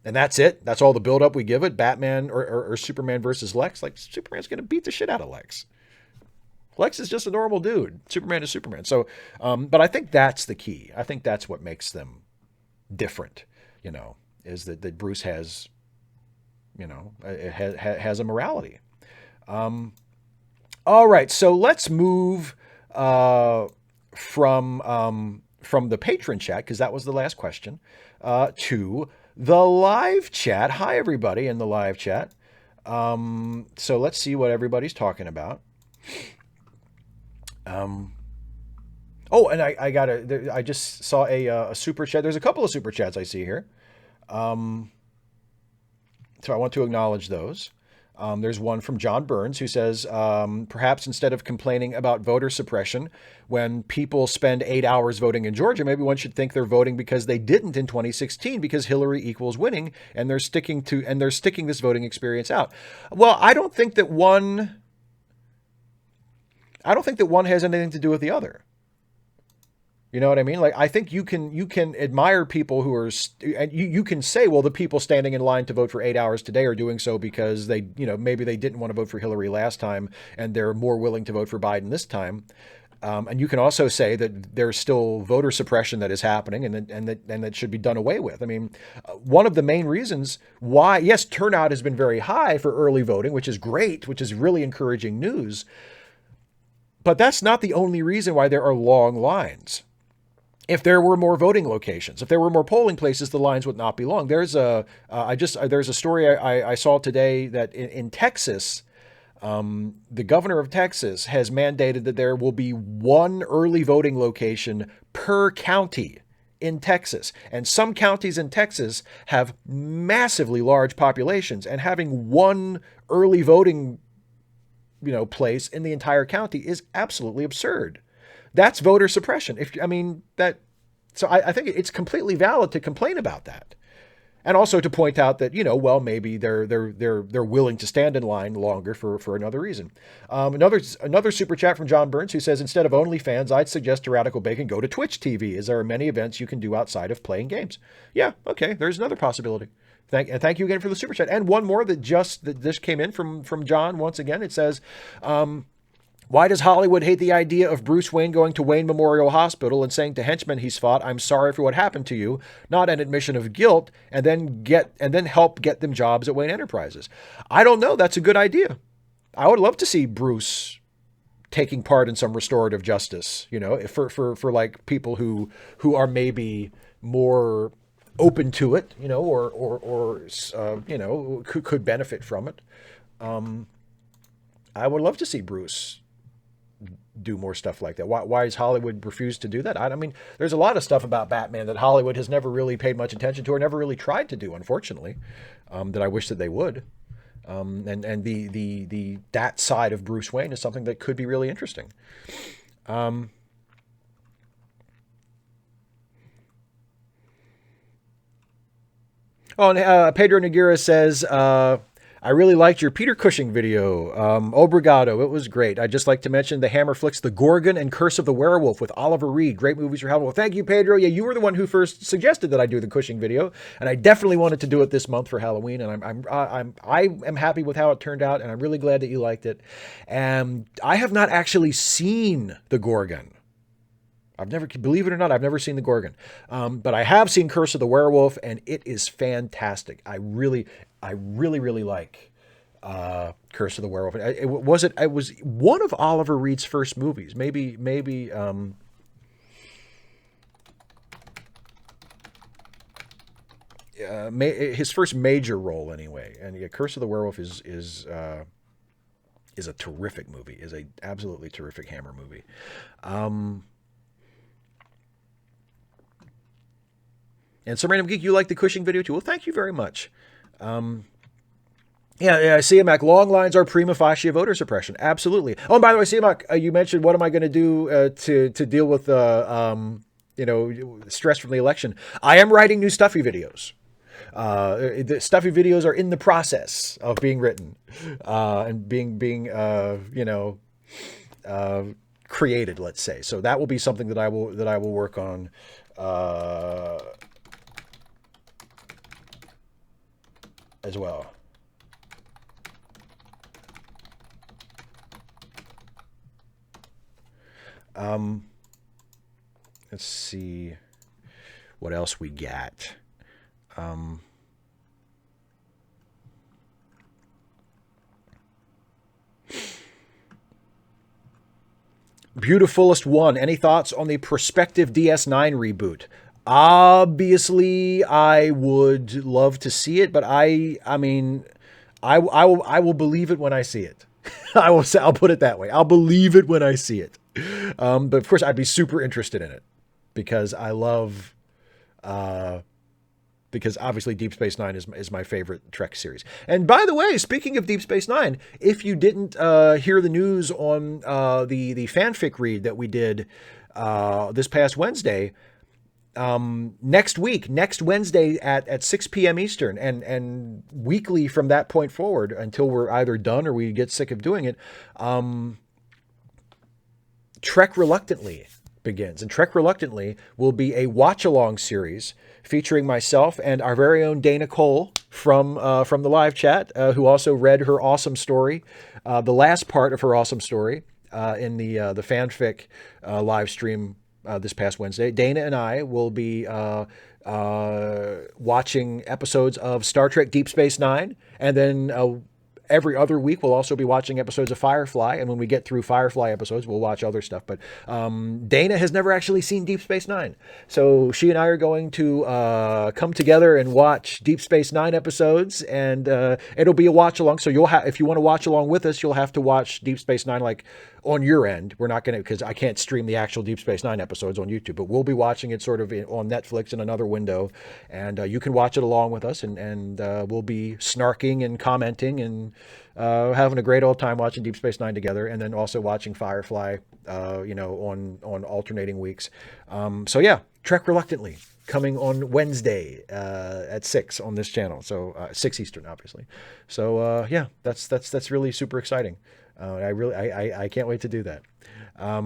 and that's it, that's all the buildup we give it, Batman or Superman versus Lex, like, Superman's going to beat the shit out of Lex. Lex is just a normal dude. Superman is Superman. So, but I think that's the key. I think that's what makes them different, is that Bruce has, has a morality. All right, so let's move from the patron chat, because that was the last question, to the live chat. Hi, everybody in the live chat. So let's see what everybody's talking about. Oh, and I just saw a super chat. There's a couple of super chats I see here. So I want to acknowledge those. There's one from John Burns who says, perhaps instead of complaining about voter suppression, when people spend 8 hours voting in Georgia, maybe one should think they're voting because they didn't in 2016 because Hillary equals winning, and they're sticking this voting experience out. Well, I don't think that one has anything to do with the other. You know what I mean? Like, I think you can admire people who are, and you can say, well, the people standing in line to vote for 8 hours today are doing so because they, maybe they didn't want to vote for Hillary last time and they're more willing to vote for Biden this time. And you can also say that there's still voter suppression that is happening and that should be done away with. I mean, one of the main reasons why, yes, turnout has been very high for early voting, which is great, which is really encouraging news. But that's not the only reason why there are long lines. If there were more voting locations, if there were more polling places, the lines would not be long. There's a story I saw today that in Texas, the governor of Texas has mandated that there will be one early voting location per county in Texas. And some counties in Texas have massively large populations, and having one early voting, place in the entire county is absolutely absurd. That's voter suppression. So I think it's completely valid to complain about that. And also to point out that, well, maybe they're willing to stand in line longer for another reason. Another super chat from John Burns, who says, instead of OnlyFans, I'd suggest to Radical Bacon go to Twitch TV, as there are many events you can do outside of playing games. Yeah, okay, there's another possibility. Thank you again for the super chat. And one more that this came in from John once again. It says, why does Hollywood hate the idea of Bruce Wayne going to Wayne Memorial Hospital and saying to henchmen he's fought, "I'm sorry for what happened to you," not an admission of guilt, and then help get them jobs at Wayne Enterprises? I don't know. That's a good idea. I would love to see Bruce taking part in some restorative justice, for like people who are maybe more open to it, or could benefit from it. I would love to see Bruce do more stuff like that. Why has Hollywood refused to do that? I mean, there's a lot of stuff about Batman that Hollywood has never really paid much attention to or never really tried to do, unfortunately, that I wish that they would. And that side of Bruce Wayne is something that could be really interesting. Oh, and Pedro Noguera says, I really liked your Peter Cushing video. Obrigado. It was great. I'd just like to mention the Hammer flicks The Gorgon and Curse of the Werewolf with Oliver Reed. Great movies for Halloween. Well, thank you, Pedro. Yeah, you were the one who first suggested that I do the Cushing video, and I definitely wanted to do it this month for Halloween, and I am happy with how it turned out, and I'm really glad that you liked it. And I have not actually seen The Gorgon. Believe it or not, I've never seen The Gorgon. But I have seen Curse of the Werewolf, and it is fantastic. I really like Curse of the Werewolf. It was one of Oliver Reed's first movies. Maybe his first major role anyway. And yeah, Curse of the Werewolf is a terrific movie. Is a absolutely terrific Hammer movie. And some random geek, you like the Cushing video too? Well, thank you very much. Yeah, CMAC, long lines are prima facie voter suppression. Absolutely. Oh, and by the way, CMAC, you mentioned, what am I going to do to deal with stress from the election? I am writing new Stuffy videos. The Stuffy videos are in the process of being written and being created, let's say. So that will be something that I will work on. As well. Let's see what else we got. Beautifulest One, any thoughts on the prospective DS9 reboot? Obviously, I would love to see it, but I will believe it when I see it. I'll put it that way. I'll believe it when I see it. But of course, I'd be super interested in it because I love, because obviously Deep Space Nine is my favorite Trek series. And by the way, speaking of Deep Space Nine, if you didn't hear the news on the fanfic read that we did this past Wednesday. Next Wednesday at 6 p.m. Eastern and weekly from that point forward until we're either done or we get sick of doing it. Trek Reluctantly, begins. And Trek Reluctantly will be a watch-along series featuring myself and our very own Dana Cole from the live chat, who also read her awesome story, the last part of her awesome story in the fanfic live stream this past Wednesday. Dana and I will be watching episodes of Star Trek Deep Space Nine, and then every other week, we'll also be watching episodes of Firefly. And when we get through Firefly episodes, we'll watch other stuff. But Dana has never actually seen Deep Space Nine. So she and I are going to come together and watch Deep Space Nine episodes. And it'll be a watch along. So if you want to watch along with us, you'll have to watch Deep Space Nine like on your end. We're not going to, because I can't stream the actual Deep Space Nine episodes on YouTube. But we'll be watching it sort of on Netflix in another window. And you can watch it along with us. And we'll be snarking and commenting and having a great old time watching Deep Space Nine together, and then also watching Firefly, on alternating weeks. So yeah, Trek Reluctantly coming on Wednesday at 6 on this channel. So 6 Eastern, obviously. So yeah, that's really super exciting. I can't wait to do that. Let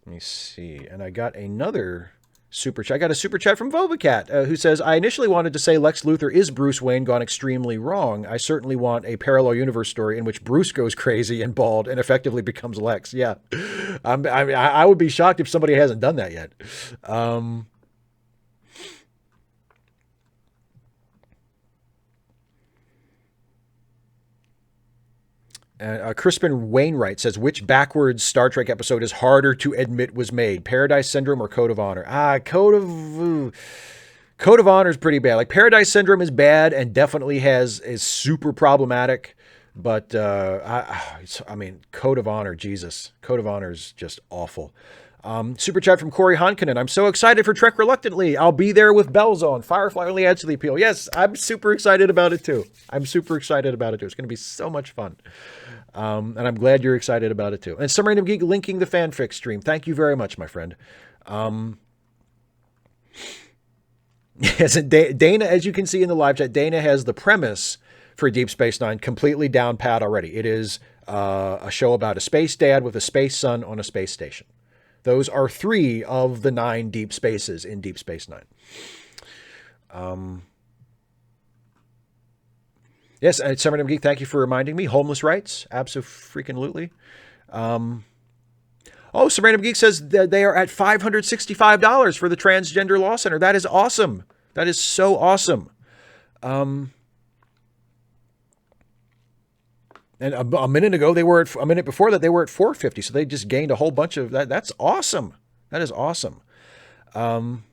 me see, and I got another super chat. I got a super chat from Vovacat, who says, I initially wanted to say Lex Luthor is Bruce Wayne gone extremely wrong. I certainly want a parallel universe story in which Bruce goes crazy and bald and effectively becomes Lex. Yeah. I would be shocked if somebody hasn't done that yet. Crispin Wainwright says, which backwards Star Trek episode is harder to admit was made? Paradise Syndrome or Code of Honor? Code of Honor is pretty bad. Like, Paradise Syndrome is bad and definitely is super problematic. But, I mean, Code of Honor, Jesus. Code of Honor is just awful. Super chat from Corey Honkanen. I'm so excited for Trek Reluctantly. I'll be there with bells on. Firefly only adds to the appeal. Yes, I'm super excited about it too. It's going to be so much fun. And I'm glad you're excited about it too. And Some Random Geek linking the fanfic stream. Thank you very much, my friend. Yes, Dana, as you can see in the live chat, Dana has the premise for Deep Space Nine completely down pat already. It is a show about a space dad with a space son on a space station. Those are 3 of the 9 deep spaces in Deep Space Nine. Yes, and Summer Name Geek, thank you for reminding me. Homeless rights, absolutely. Summer Name Geek says that they are at $565 for the Transgender Law Center. That is awesome. That is so awesome. And a minute before that, they were at $450. So they just gained a whole bunch of that. That's awesome. That is awesome. Some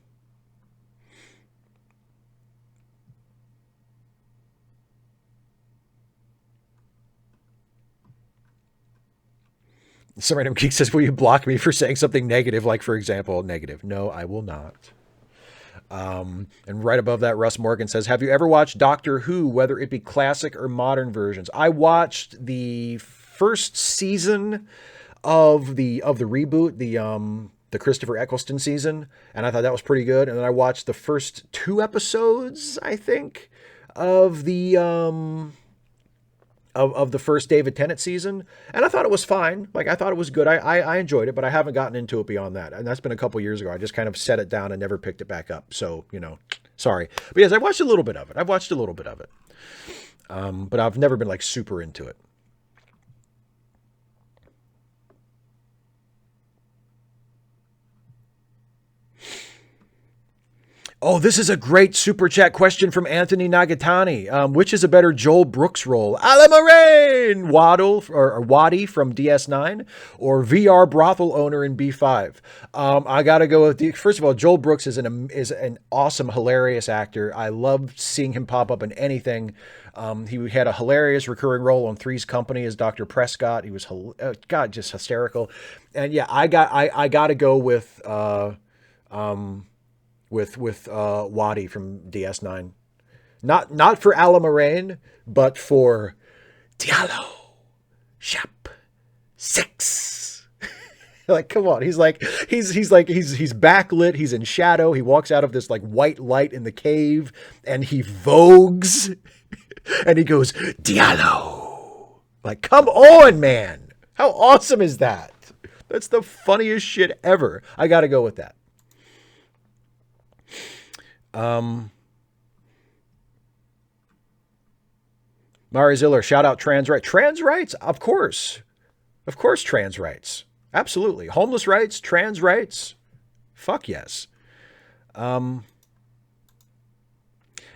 Random Geek says, will you block me for saying something negative? Like, for example, negative. No, I will not. And right above that, Russ Morgan says, have you ever watched Doctor Who, whether it be classic or modern versions? I watched the first season of the reboot, the Christopher Eccleston season, and I thought that was pretty good. And then I watched the first 2 episodes, I think, of the of the first David Tennant season, and I thought it was fine. Like, I thought it was good. I enjoyed it, but I haven't gotten into it beyond that. And that's been a couple years ago. I just kind of set it down and never picked it back up. So, sorry. But yes, I watched a little bit of it. But I've never been like super into it. Oh, this is a great super chat question from Anthony Nagatani. Which is a better Joel Brooks role? Alamarain Waddy from DS9 or VR brothel owner in B5? I got to go with first of all, Joel Brooks is an awesome, hilarious actor. I love seeing him pop up in anything. He had a hilarious recurring role on Three's Company as Dr. Prescott. He was just hysterical. And yeah, I got to go with Waddy from DS9. Not for Alamarain, but for Diallo Shap 6. Like, come on. He's backlit, he's in shadow, he walks out of this like white light in the cave, and he vogues and he goes, Diallo. Like, come on, man. How awesome is that? That's the funniest shit ever. I got to go with that. Mari Ziller, shout out trans rights. Trans rights? Of course. Of course, trans rights. Absolutely. Homeless rights, trans rights. Fuck yes. And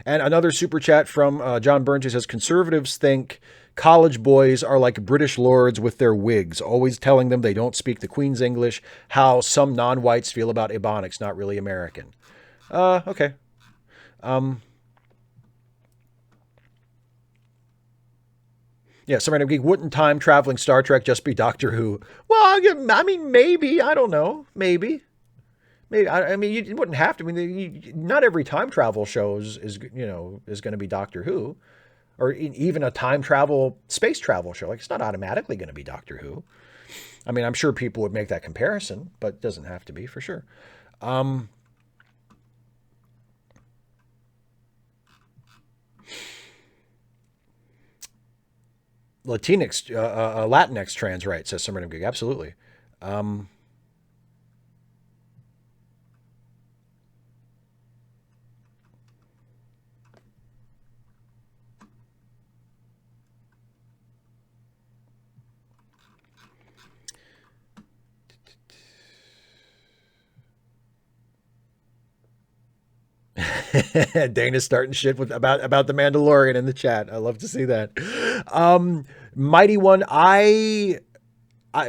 another super chat from John Burns who says, conservatives think college boys are like British lords with their wigs, always telling them they don't speak the Queen's English, how some non-whites feel about Ebonics, not really American. Okay. Yeah, some random geek. Wouldn't time traveling Star Trek just be Doctor Who? Well, I mean, maybe. I don't know. Maybe. I mean, you wouldn't have to. I mean, not every time travel show is going to be Doctor Who, or even a time travel, space travel show. Like, it's not automatically going to be Doctor Who. I mean, I'm sure people would make that comparison, but it doesn't have to be for sure. Latinx trans rights, says some random geek. Absolutely. Dana's starting shit about the Mandalorian in the chat. I love to see that. Mighty One, I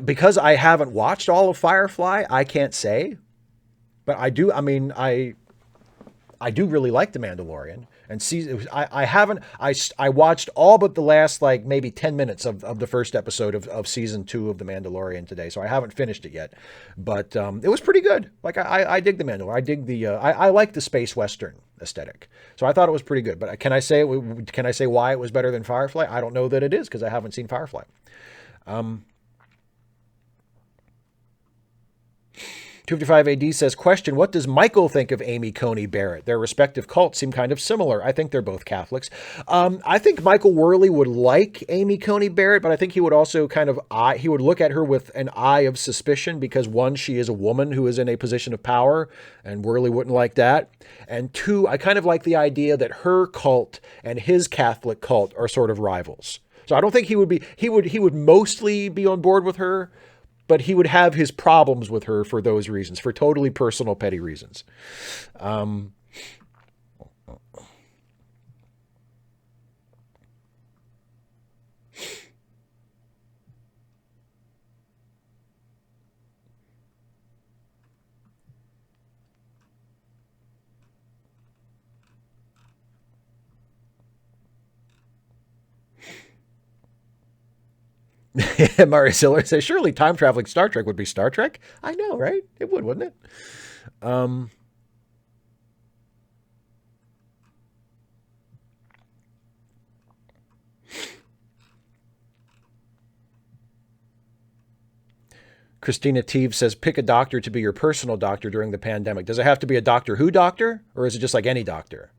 because I haven't watched all of Firefly, I can't say, but I do. I mean, I do really like the Mandalorian, and I watched all but the last like maybe 10 minutes of the first episode of season 2 of the Mandalorian today, so I haven't finished it yet, but it was pretty good. Like I dig the Mandalorian. I dig I like the space western aesthetic, so I thought it was pretty good. But can I say why it was better than Firefly? I don't know that it is because I haven't seen Firefly. 255 AD says, question, what does Michael think of Amy Coney Barrett? Their respective cults seem kind of similar. I think they're both Catholics. I think Michael Worley would like Amy Coney Barrett, but I think he would also he would look at her with an eye of suspicion because, one, she is a woman who is in a position of power, and Worley wouldn't like that. And two, I kind of like the idea that her cult and his Catholic cult are sort of rivals. So I don't think he would mostly be on board with her, but he would have his problems with her for those reasons, for totally personal, petty reasons. Mario Siller says, surely time-traveling Star Trek would be Star Trek? I know, right? It would, wouldn't it? Christina Teves says, pick a doctor to be your personal doctor during the pandemic. Does it have to be a Doctor Who doctor, or is it just like any doctor?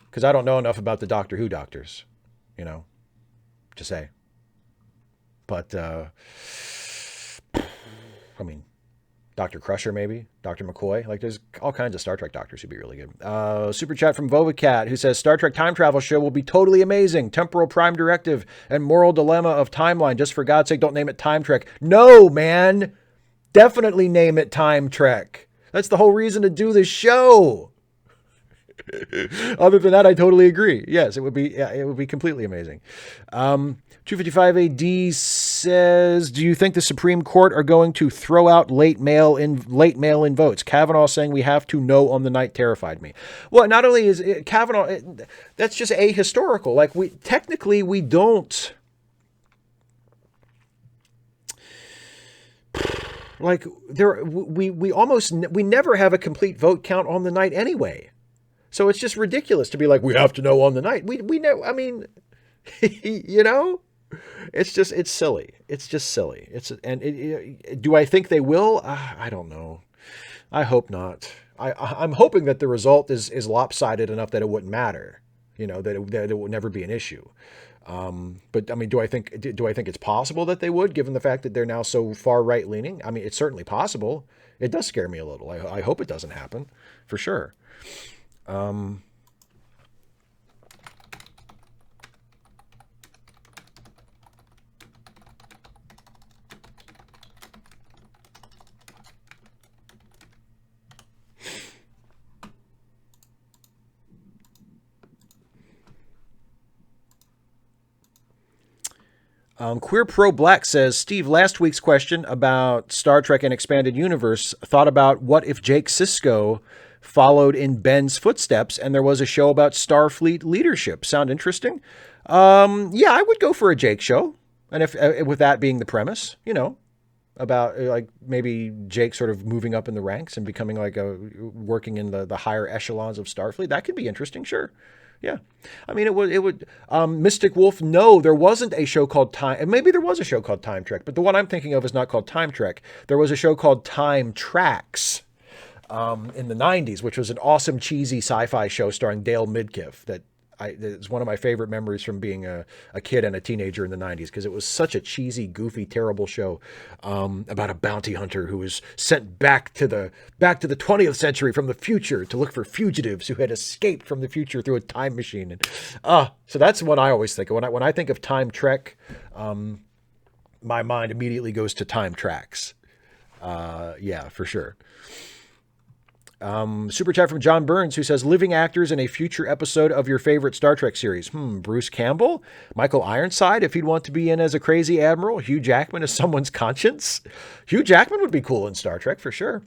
Because I don't know enough about the Doctor Who doctors, to say. But, I mean, Dr. Crusher, maybe. Dr. McCoy. Like, there's all kinds of Star Trek doctors who'd be really good. Super chat from Vovacat, who says, Star Trek time travel show will be totally amazing. Temporal prime directive and moral dilemma of timeline. Just for God's sake, don't name it Time Trek. No, man. Definitely name it Time Trek. That's the whole reason to do this show. Other than that, I totally agree. Yes, it would be completely amazing. 255 AD says, do you think the Supreme Court are going to throw out late mail-in votes? Kavanaugh saying we have to know on the night terrified me. Well, not only is Kavanaugh, that's just ahistorical. Like, we don't. Like, we never have a complete vote count on the night anyway. So it's just ridiculous to be like, we have to know on the night. We know, I mean, it's silly. It's just silly. Do I think they will? I don't know. I hope not. I'm hoping that the result is lopsided enough that it wouldn't matter, that it would never be an issue. But I mean, do I think it's possible that they would, given the fact that they're now so far right leaning? I mean, it's certainly possible. It does scare me a little. I hope it doesn't happen, for sure. Queer Pro Black says, Steve, last week's question about Star Trek and Expanded Universe thought about what if Jake Sisko followed in Ben's footsteps and there was a show about Starfleet leadership. Sound interesting? Yeah, I would go for a Jake show. And if with that being the premise, about like maybe Jake sort of moving up in the ranks and becoming like working in the higher echelons of Starfleet, that could be interesting. Sure. Yeah. I mean, it would, Mystic Wolf. No, there wasn't a show called Time. And maybe there was a show called Time Trek, but the one I'm thinking of is not called Time Trek. There was a show called Time Tracks, in the 90s, which was an awesome, cheesy sci-fi show starring Dale Midkiff it's one of my favorite memories from being a kid and a teenager in the 90s, because it was such a cheesy, goofy, terrible show about a bounty hunter who was sent back to the 20th century from the future to look for fugitives who had escaped from the future through a time machine. And so that's what I always think of. When I think of Time Trek, my mind immediately goes to Time Tracks. Yeah, for sure. Super chat from John Burns, who says, living actors in a future episode of your favorite Star Trek series. Bruce Campbell, Michael Ironside, if he'd want to be in as a crazy admiral, Hugh Jackman as someone's conscience. Hugh Jackman would be cool in Star Trek for sure.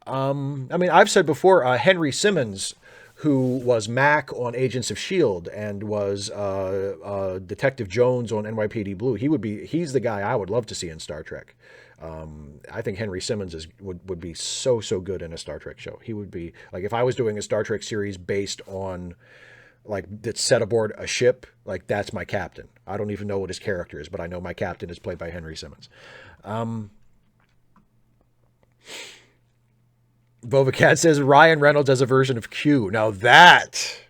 I mean, I've said before, Henry Simmons, who was Mac on Agents of S.H.I.E.L.D. and was Detective Jones on NYPD Blue. He's the guy I would love to see in Star Trek. I think Henry Simmons would be so good in a Star Trek show. He would be like, if I was doing a Star Trek series based on like that's set aboard a ship, like that's my captain. I don't even know what his character is, but I know my captain is played by Henry Simmons. Bovacat says Ryan Reynolds as a version of Q. Now that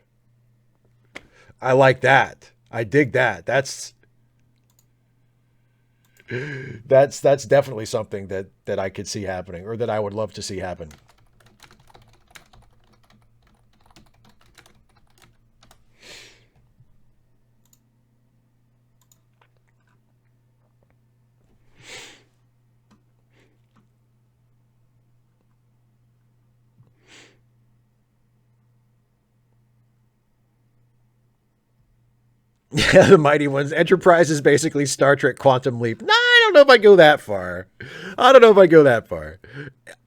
I like that. I dig that. That's definitely something that I could see happening, or that I would love to see happen. Yeah, the Mighty Ones. Enterprise is basically Star Trek Quantum Leap. Nah, I don't know if I go that far.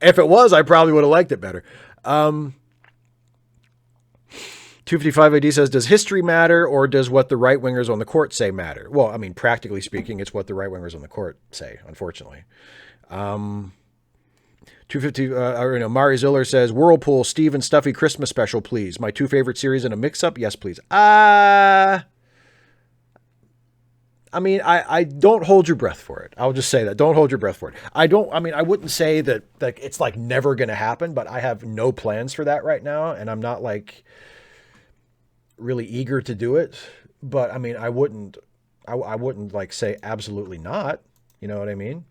If it was, I probably would have liked it better. 255 AD says, does history matter, or does what the right-wingers on the court say matter? Well, I mean, practically speaking, it's what the right-wingers on the court say, unfortunately. 250, Mari Ziller says, Whirlpool, Steve and Stuffy Christmas special, please. My two favorite series in a mix-up? Yes, please. I mean, I don't hold your breath for it. I'll just say that. Don't hold your breath for it. I wouldn't say that it's like never going to happen, but I have no plans for that right now. And I'm not like really eager to do it. But I mean, I wouldn't like say absolutely not. You know what I mean?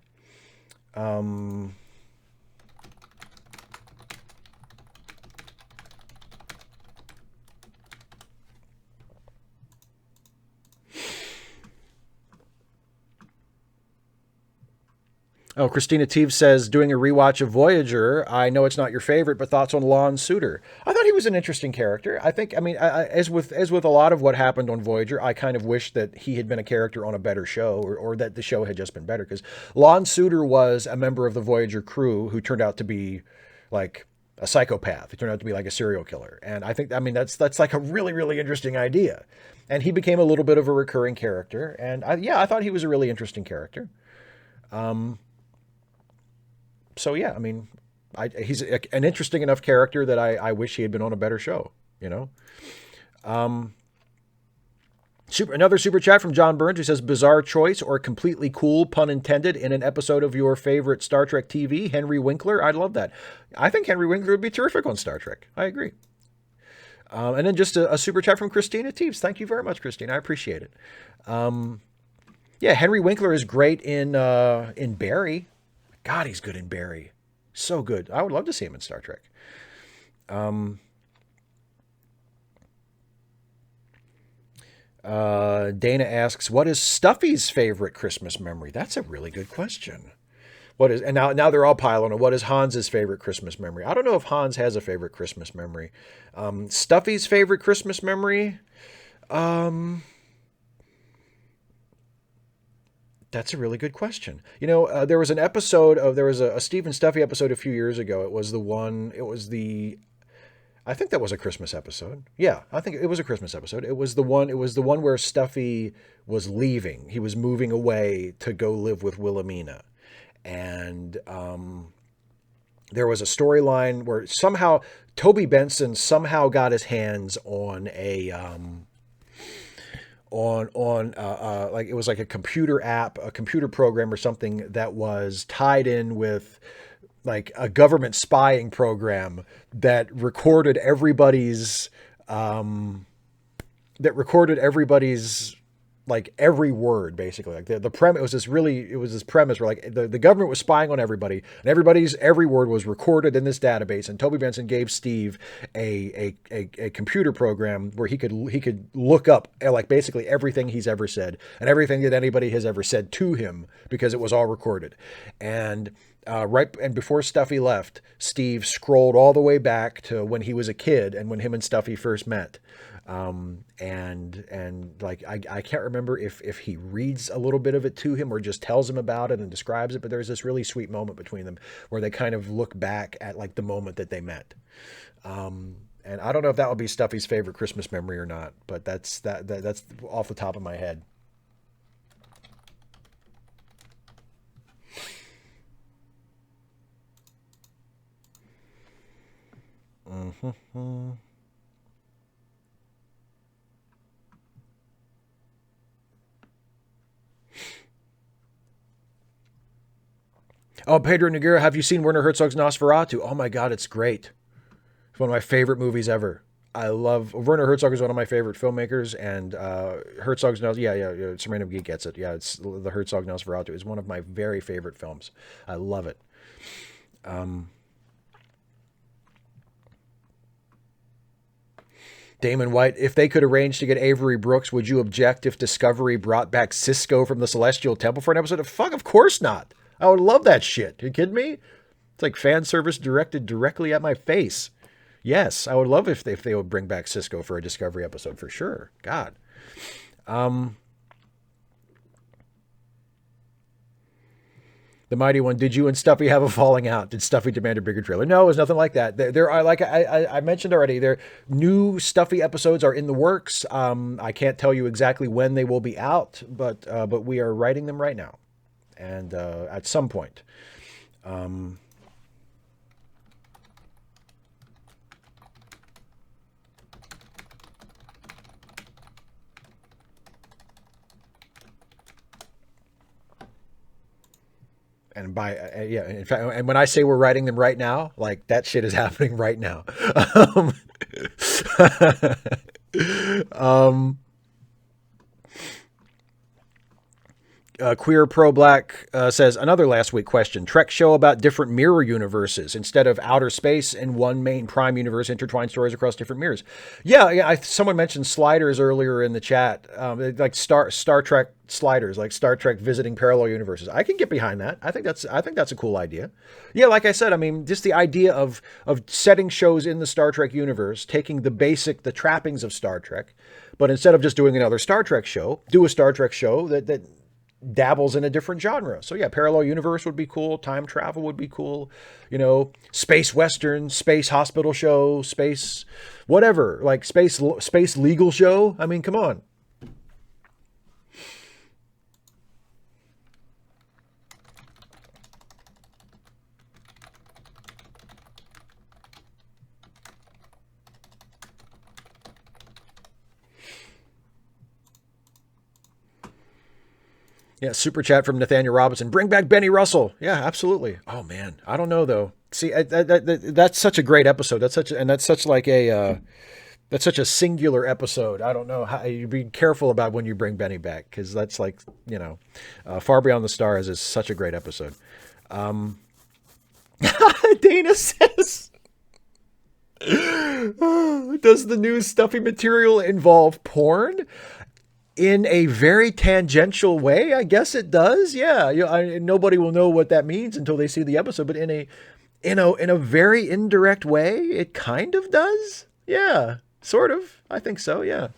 Oh, Christina Teves says, doing a rewatch of Voyager. I know it's not your favorite, but thoughts on Lon Suter? I thought he was an interesting character. I think, I mean, as with a lot of what happened on Voyager, I kind of wish that he had been a character on a better show, or that the show had just been better. Because Lon Suter was a member of the Voyager crew who turned out to be like a psychopath. He turned out to be like a serial killer. And I think, I mean, that's like a really, really interesting idea. And he became a little bit of a recurring character. And I thought he was a really interesting character. So yeah, I mean, he's an interesting enough character that I wish he had been on a better show, you know? Another super chat from John Burns, who says, bizarre choice or completely cool, pun intended, in an episode of your favorite Star Trek TV, Henry Winkler. I'd love that. I think Henry Winkler would be terrific on Star Trek. I agree. And then just a super chat from Christina Teeves. Thank you very much, Christina. I appreciate it. Yeah, Henry Winkler is great in Barry. God, he's good in Barry. So good. I would love to see him in Star Trek. Dana asks, what is Stuffy's favorite Christmas memory? That's a really good question. What is, and now they're all piling on, what is Hans's favorite Christmas memory? I don't know if Hans has a favorite Christmas memory. Stuffy's favorite Christmas memory? That's a really good question. You know, there was a Stephen Stuffy episode a few years ago. I think that was a Christmas episode. Yeah, I think it was a Christmas episode. It was the one where Stuffy was leaving. He was moving away to go live with Wilhelmina. And there was a storyline where somehow Toby Benson somehow got his hands on a like it was like a computer app, a computer program or something that was tied in with like a government spying program that recorded everybody's like every word, basically. Like the premise, it was this premise where like the government was spying on everybody, and every word was recorded in this database. And Toby Benson gave Steve a computer program where he could look up like basically everything he's ever said and everything that anybody has ever said to him, because it was all recorded. And before Stuffy left, Steve scrolled all the way back to when he was a kid and when him and Stuffy first met. And like, I can't remember if he reads a little bit of it to him or just tells him about it and describes it, but there's this really sweet moment between them where they kind of look back at like the moment that they met. And I don't know if that would be Stuffy's favorite Christmas memory or not, but that's off the top of my head. Mm-hmm. Oh, Pedro Noguera, have you seen Werner Herzog's Nosferatu? Oh my God, it's great. It's one of my favorite movies ever. I love Werner Herzog is one of my favorite filmmakers, and Herzog's Some Random Geek gets it. Yeah, it's the Herzog Nosferatu is one of my very favorite films. I love it. Damon White, if they could arrange to get Avery Brooks, would you object if Discovery brought back Cisco from the Celestial Temple for an episode? Fuck, of course not. I would love that shit. You kidding me? It's like fan service directed directly at my face. Yes, I would love if they would bring back Cisco for a Discovery episode for sure. God. The Mighty One, did you and Stuffy have a falling out? Did Stuffy demand a bigger trailer? No, it was nothing like that. There are, like I mentioned already, there new Stuffy episodes are in the works. I can't tell you exactly when they will be out, but we are writing them right now. And at some point. And in fact, and when I say we're writing them right now, like that shit is happening right now. Queer Pro Black says, another last week question. Trek show about different mirror universes instead of outer space and one main prime universe, intertwined stories across different mirrors. Yeah. Someone mentioned sliders earlier in the chat, like Star Trek sliders, like Star Trek visiting parallel universes. I can get behind that. I think that's a cool idea. Yeah, like I said, I mean, just the idea of setting shows in the Star Trek universe, taking the trappings of Star Trek, but instead of just doing another Star Trek show, do a Star Trek show that dabbles in a different genre. So yeah, parallel universe would be cool. Time travel would be cool. You know, space western, space hospital show, space whatever, like space legal show. I mean, come on. Yeah, super chat from Nathaniel Robinson. Bring back Benny Russell. Yeah, absolutely. Oh man, I don't know though. See, that's such a great episode. That's such like a That's such a singular episode. I don't know how you be careful about when you bring Benny back, because that's like, Far Beyond the Stars is such a great episode. Dana says, does the new stuffy material involve porn? In a very tangential way, I guess it does. Yeah, nobody will know what that means until they see the episode. But in a very indirect way, it kind of does. Yeah, sort of. I think so. Yeah.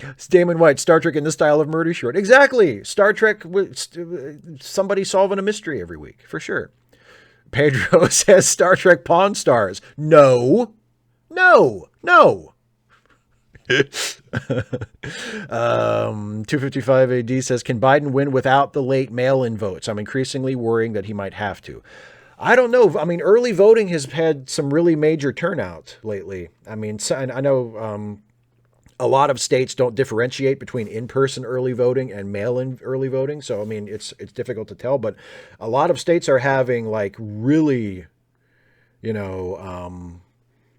It's Damon White, Star Trek in the style of Murder She Wrote. Exactly. Star Trek with somebody solving a mystery every week, for sure. Pedro says Star Trek Pawn Stars. No. 255 AD says, can Biden win without the late mail-in votes? I'm increasingly worrying that he might have to. I don't know. I mean, early voting has had some really major turnout lately. I mean, I know a lot of states don't differentiate between in-person early voting and mail-in early voting. So, I mean, it's difficult to tell, but a lot of states are having like really,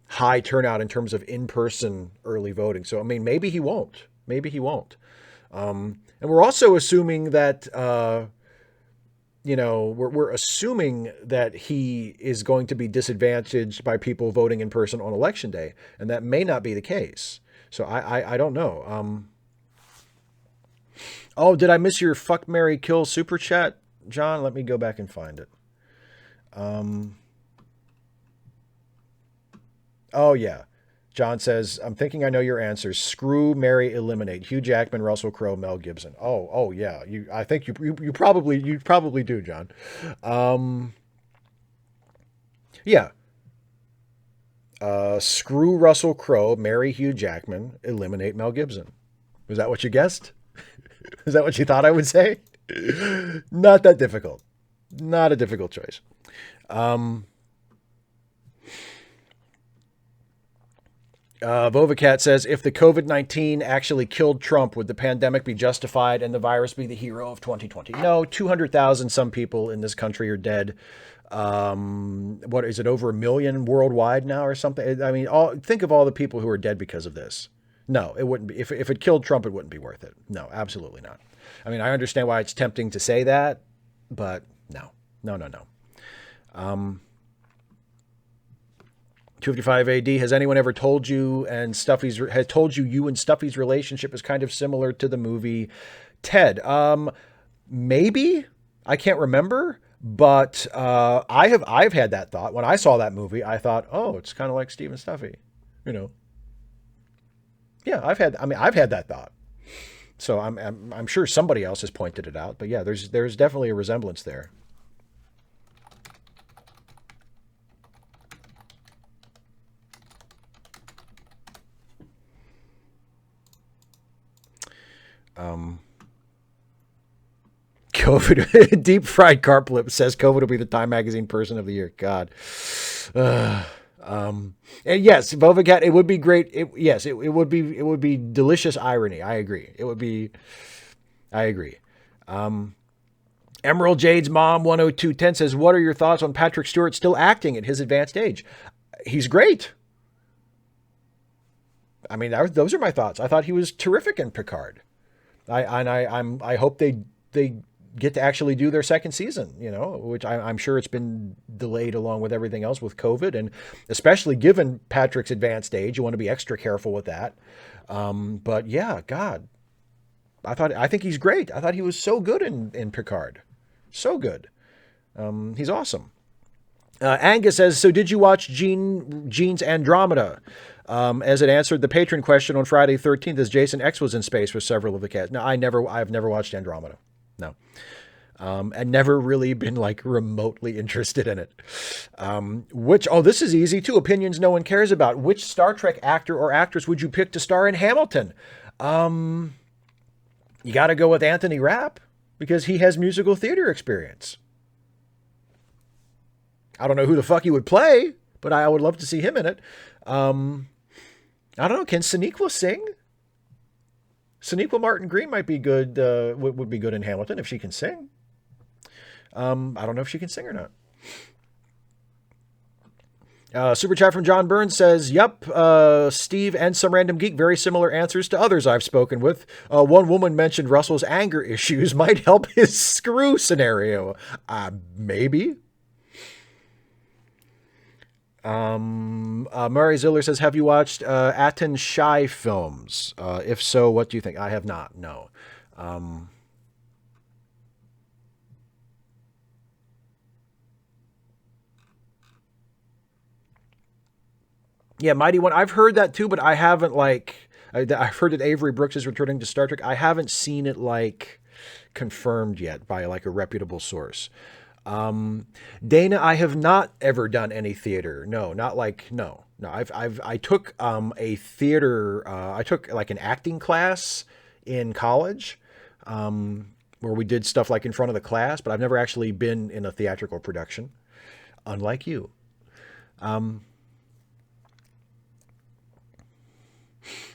high turnout in terms of in-person early voting. So, I mean, maybe he won't. And we're also assuming that, we're assuming that he is going to be disadvantaged by people voting in person on election day. And that may not be the case. So I don't know. Oh, did I miss your fuck, marry, kill super chat, John? Let me go back and find it. Oh, yeah. John says, I'm thinking I know your answers. Screw, marry, eliminate. Hugh Jackman, Russell Crowe, Mel Gibson. Oh, yeah. I think you probably do, John. Yeah. Screw Russell Crowe, marry Hugh Jackman, eliminate Mel Gibson. Was that what you guessed? Is that what you thought I would say? Not that difficult. Not a difficult choice. Vovacat says, if the COVID-19 actually killed Trump, would the pandemic be justified and the virus be the hero of 2020? No, 200,000 some people in this country are dead. What is it, over 1 million worldwide now or something? I mean, think of all the people who are dead because of this. No, it wouldn't be. If it killed Trump, it wouldn't be worth it. No, absolutely not. I mean, I understand why it's tempting to say that, but no. 255 AD, has anyone ever told you and Stuffy's relationship is kind of similar to the movie Ted? Maybe. I can't remember, but I've had that thought. When I saw that movie, I thought, oh, it's kind of like Steve and Stuffy, Yeah, I've had that thought. So I'm sure somebody else has pointed it out, but yeah, there's definitely a resemblance there. COVID, deep fried carp lip says COVID will be the Time Magazine Person of the Year. God. And yes, Vovacat, it would be great. It would be delicious irony. I agree. I agree. Emerald Jade's mom 10210 says, what are your thoughts on Patrick Stewart still acting at his advanced age? He's great. I mean, those are my thoughts. I thought he was terrific in Picard. I hope they get to actually do their second season, which I'm sure it's been delayed along with everything else with COVID. And especially given Patrick's advanced age, you want to be extra careful with that. But yeah, God, I think he's great. I thought he was so good in Picard. So good. He's awesome. Angus says, so did you watch Gene's Andromeda? As it answered the patron question on Friday 13th, as Jason X was in space with several of the cast. No, I've never watched Andromeda. No. And never really been like remotely interested in it. This is easy too. Opinions no one cares about. Which Star Trek actor or actress would you pick to star in Hamilton? You got to go with Anthony Rapp because he has musical theater experience. I don't know who the fuck he would play, but I would love to see him in it. I don't know. Can Sonequa sing? Sonequa Martin Green might be good. Would be good in Hamilton if she can sing. I don't know if she can sing or not. Super chat from John Burns says, yep, Steve and some random geek, very similar answers to others I've spoken with. One woman mentioned Russell's anger issues might help his screw scenario. Maybe. Murray Ziller says, have you watched Aten Shai films? If so, what do you think? I have not, no. Yeah, Mighty One. I've heard that too, but I haven't I've heard that Avery Brooks is returning to Star Trek. I haven't seen it confirmed yet by a reputable source. Dana, I have not ever done any theater. No, not no. I took a theater. I took an acting class in college, where we did stuff in front of the class, but I've never actually been in a theatrical production, unlike you.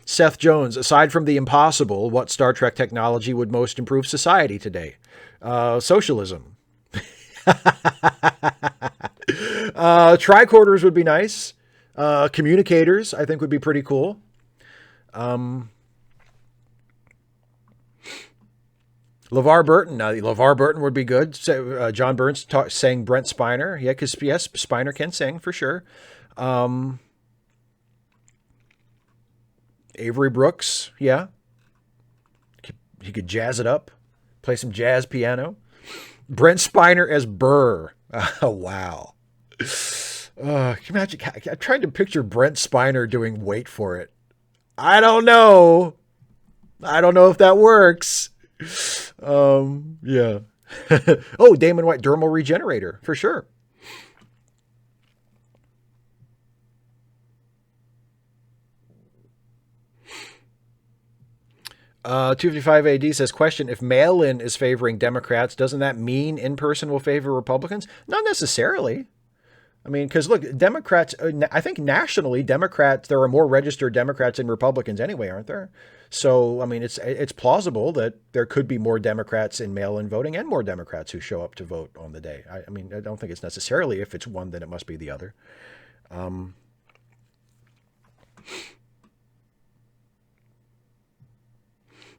Seth Jones, aside from the impossible, what Star Trek technology would most improve society today? Socialism. Tricorders would be nice. Communicators, I think, would be pretty cool. LeVar Burton. LeVar Burton would be good. John Burns saying Brent Spiner. Yeah, because, yes, Spiner can sing for sure. Avery Brooks, yeah. He could jazz it up, play some jazz piano. Brent Spiner as Burr. Oh, wow. Can you imagine? I tried to picture Brent Spiner doing Wait for It. I don't know if that works. Yeah. Oh, Damon White, dermal regenerator, for sure. 255 AD says, question, if mail-in is favoring Democrats, doesn't that mean in-person will favor Republicans? Not necessarily. I mean, because look, Democrats, I think nationally, Democrats, there are more registered Democrats than Republicans anyway, aren't there? So, I mean, it's plausible that there could be more Democrats in mail-in voting and more Democrats who show up to vote on the day. I mean, I don't think it's necessarily if it's one, then it must be the other.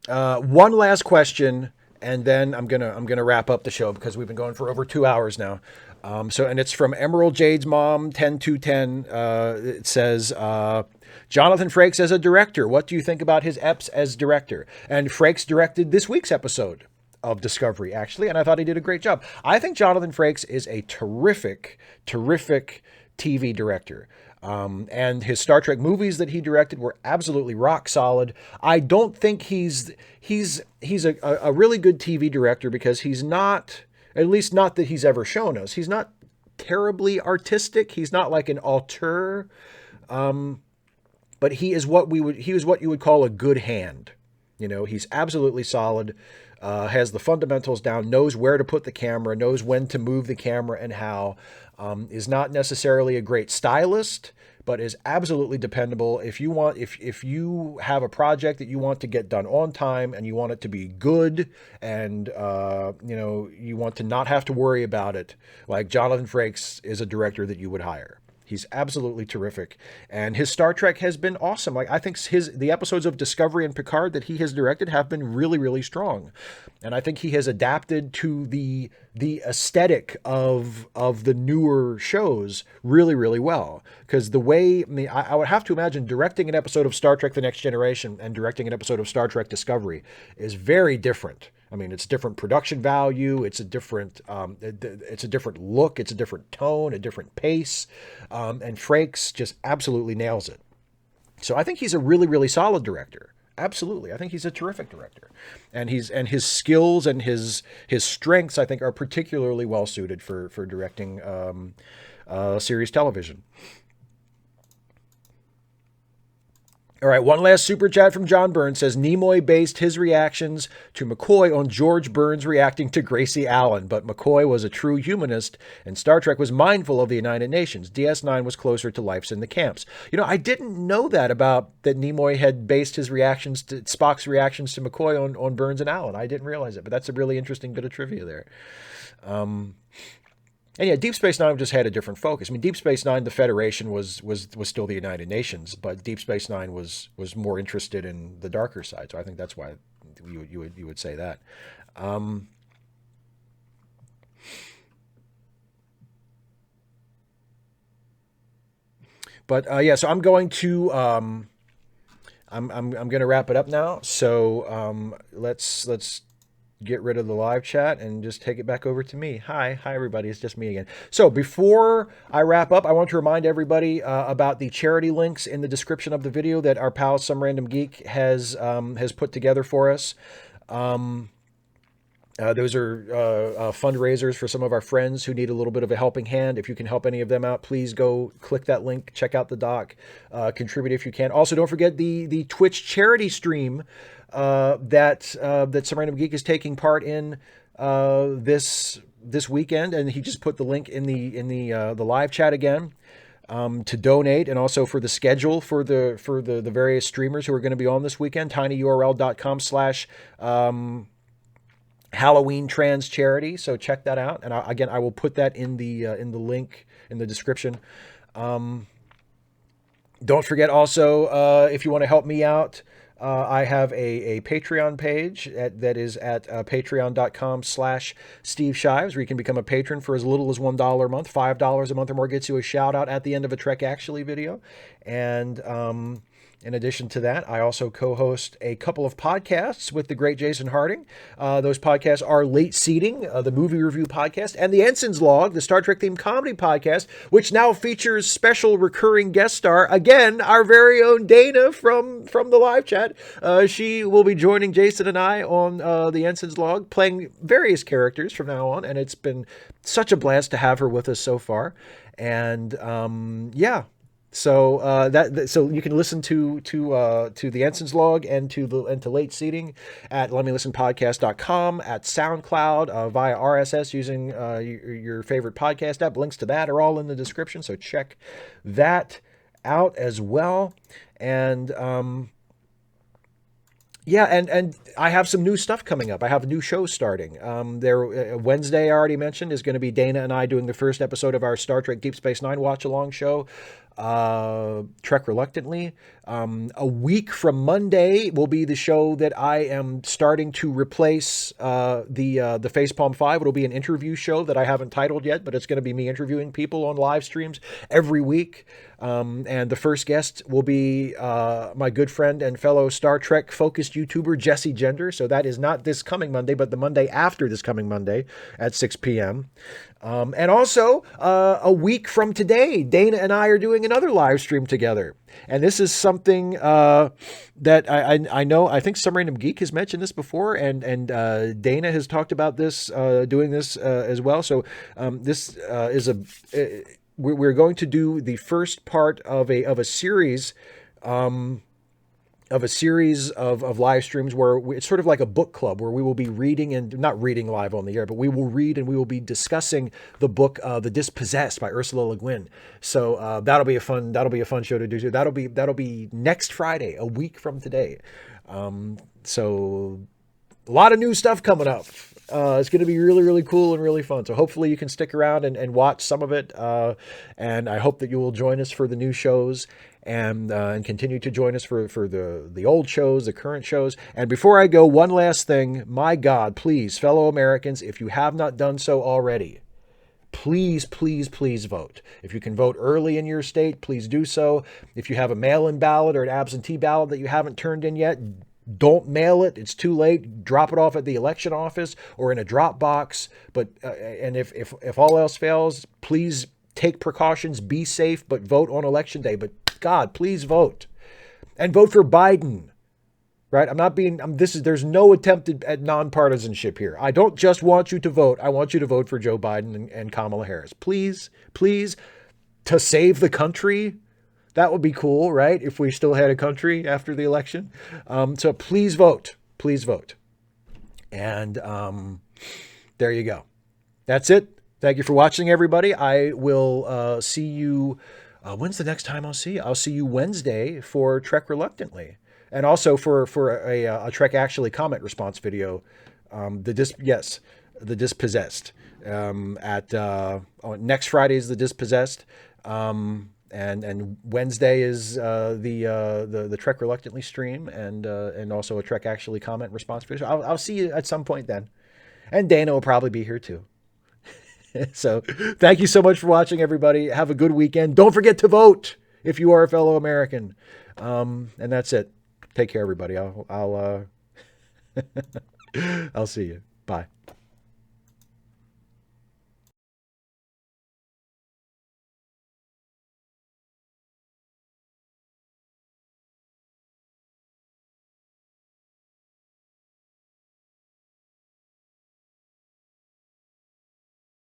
One last question, and then I'm gonna wrap up the show because we've been going for over 2 hours now. And it's from Emerald Jade's mom, 10210. It says, Jonathan Frakes as a director. What do you think about his eps as director? And Frakes directed this week's episode of Discovery, actually, and I thought he did a great job. I think Jonathan Frakes is a terrific TV director. And his Star Trek movies that he directed were absolutely rock solid. I don't think he's a really good TV director because he's not, at least not that he's ever shown us. He's not terribly artistic. He's not like an auteur. But he is what you would call a good hand. You know, he's absolutely solid. Has the fundamentals down, knows where to put the camera, knows when to move the camera and how, is not necessarily a great stylist, but is absolutely dependable. If you have a project that you want to get done on time and you want it to be good and, you want to not have to worry about it, like Jonathan Frakes is a director that you would hire. He's absolutely terrific. And his Star Trek has been awesome. Like, I think the episodes of Discovery and Picard that he has directed have been really, really strong. And I think he has adapted to the aesthetic of the newer shows really, really well. Because I would have to imagine directing an episode of Star Trek The Next Generation and directing an episode of Star Trek Discovery is very different. I mean, it's different production value. It's a different look. It's a different tone, a different pace. And Frakes just absolutely nails it. So I think he's a really, really solid director. Absolutely. I think he's a terrific director. And his skills and his strengths, I think, are particularly well suited for directing series television. All right, one last super chat from John Burns says, Nimoy based his reactions to McCoy on George Burns reacting to Gracie Allen, but McCoy was a true humanist, and Star Trek was mindful of the United Nations. DS9 was closer to life's in the camps. You know, I didn't know that Nimoy had based his reactions to Spock's reactions to McCoy on Burns and Allen. I didn't realize it, but that's a really interesting bit of trivia there. And yeah, Deep Space Nine just had a different focus. I mean, Deep Space Nine, the Federation was still the United Nations, but Deep Space Nine was more interested in the darker side. So I think that's why you would say that. Um, but yeah, so I'm going to wrap it up now. So let's get rid of the live chat and just take it back over to me. Hi everybody. It's just me again. So before I wrap up, I want to remind everybody about the charity links in the description of the video that our pal Some Random Geek has put together for us. Those are fundraisers for some of our friends who need a little bit of a helping hand. If you can help any of them out, please go click that link, check out the doc, contribute if you can. Also, don't forget the Twitch charity stream that Some Random Geek is taking part in this weekend, and he just put the link in the live chat again. To donate, and also for the schedule for the various streamers who are going to be on this weekend, tinyurl.com/. Halloween Trans Charity. So check that out. And again, I will put that in the link in the description. Don't forget also, if you want to help me out, I have a Patreon page that is at patreon.com/Steve Shives, where you can become a patron for as little as $1 a month. $5 a month or more gets you a shout out at the end of a Trek Actually video. And in addition to that, I also co-host a couple of podcasts with the great Jason Harding. Those podcasts are Late Seating, the movie review podcast, and the Ensign's Log, the Star Trek themed comedy podcast, which now features special recurring guest star, again, our very own Dana from the live chat. She will be joining Jason and I on the Ensign's Log, playing various characters from now on, and it's been such a blast to have her with us so far. And yeah. So so you can listen to the Ensign's Log and to Late Seating at letmelistenpodcast.com, at SoundCloud, via RSS using your favorite podcast app. Links to that are all in the description, so check that out as well. And yeah, and I have some new stuff coming up. I have a new show starting. Wednesday, I already mentioned, is going to be Dana and I doing the first episode of our Star Trek Deep Space Nine watch-along show, Trek Reluctantly. A week from Monday will be the show that I am starting to replace the Facepalm 5. It'll be an interview show that I haven't titled yet, but it's going to be me interviewing people on live streams every week. And the first guest will be my good friend and fellow Star Trek focused YouTuber Jesse Gender. So that is not this coming Monday, but the Monday after this coming Monday at 6 p.m. And also a week from today, Dana and I are doing another live stream together. And this is something that I know, I think Some Random Geek has mentioned this before, and Dana has talked about this, doing this as well. So this is we're going to do the first part of a series of live streams where it's sort of like a book club where we will be reading, and not reading live on the air, but we will read and we will be discussing the book The Dispossessed by Ursula Le Guin. So that'll be a fun show to do too. That'll be next Friday, a week from today. So a lot of new stuff coming up. It's going to be really, really cool and really fun. So hopefully you can stick around and watch some of it. And I hope that you will join us for the new shows and continue to join us for the old shows, the current shows. And before I go, one last thing. My God, please, fellow Americans, if you have not done so already, please, please, please vote. If you can vote early in your state, please do so. If you have a mail-in ballot or an absentee ballot that you haven't turned in yet, don't mail it. It's too late. Drop it off at the election office or in a drop box. But and if all else fails, please take precautions, be safe, but vote on election day. But God, please vote, and vote for Biden. Right? There's no attempt at nonpartisanship here. I don't just want you to vote. I want you to vote for Joe Biden and Kamala Harris. Please, please, to save the country. That would be cool, right? If we still had a country after the election. So please vote. Please vote. And there you go. That's it. Thank you for watching, everybody. I will see you. When's the next time I'll see you? I'll see you Wednesday for Trek Reluctantly. And also for a Trek Actually comment response video. Yes. The Dispossessed. Next Friday is The Dispossessed. And Wednesday is the Trek Reluctantly stream, and also a Trek Actually comment response video. I'll see you at some point then, and Dana will probably be here too. So thank you so much for watching, everybody. Have a good weekend. Don't forget to vote if you are a fellow American. And that's it. Take care, everybody. I'll see you. Bye.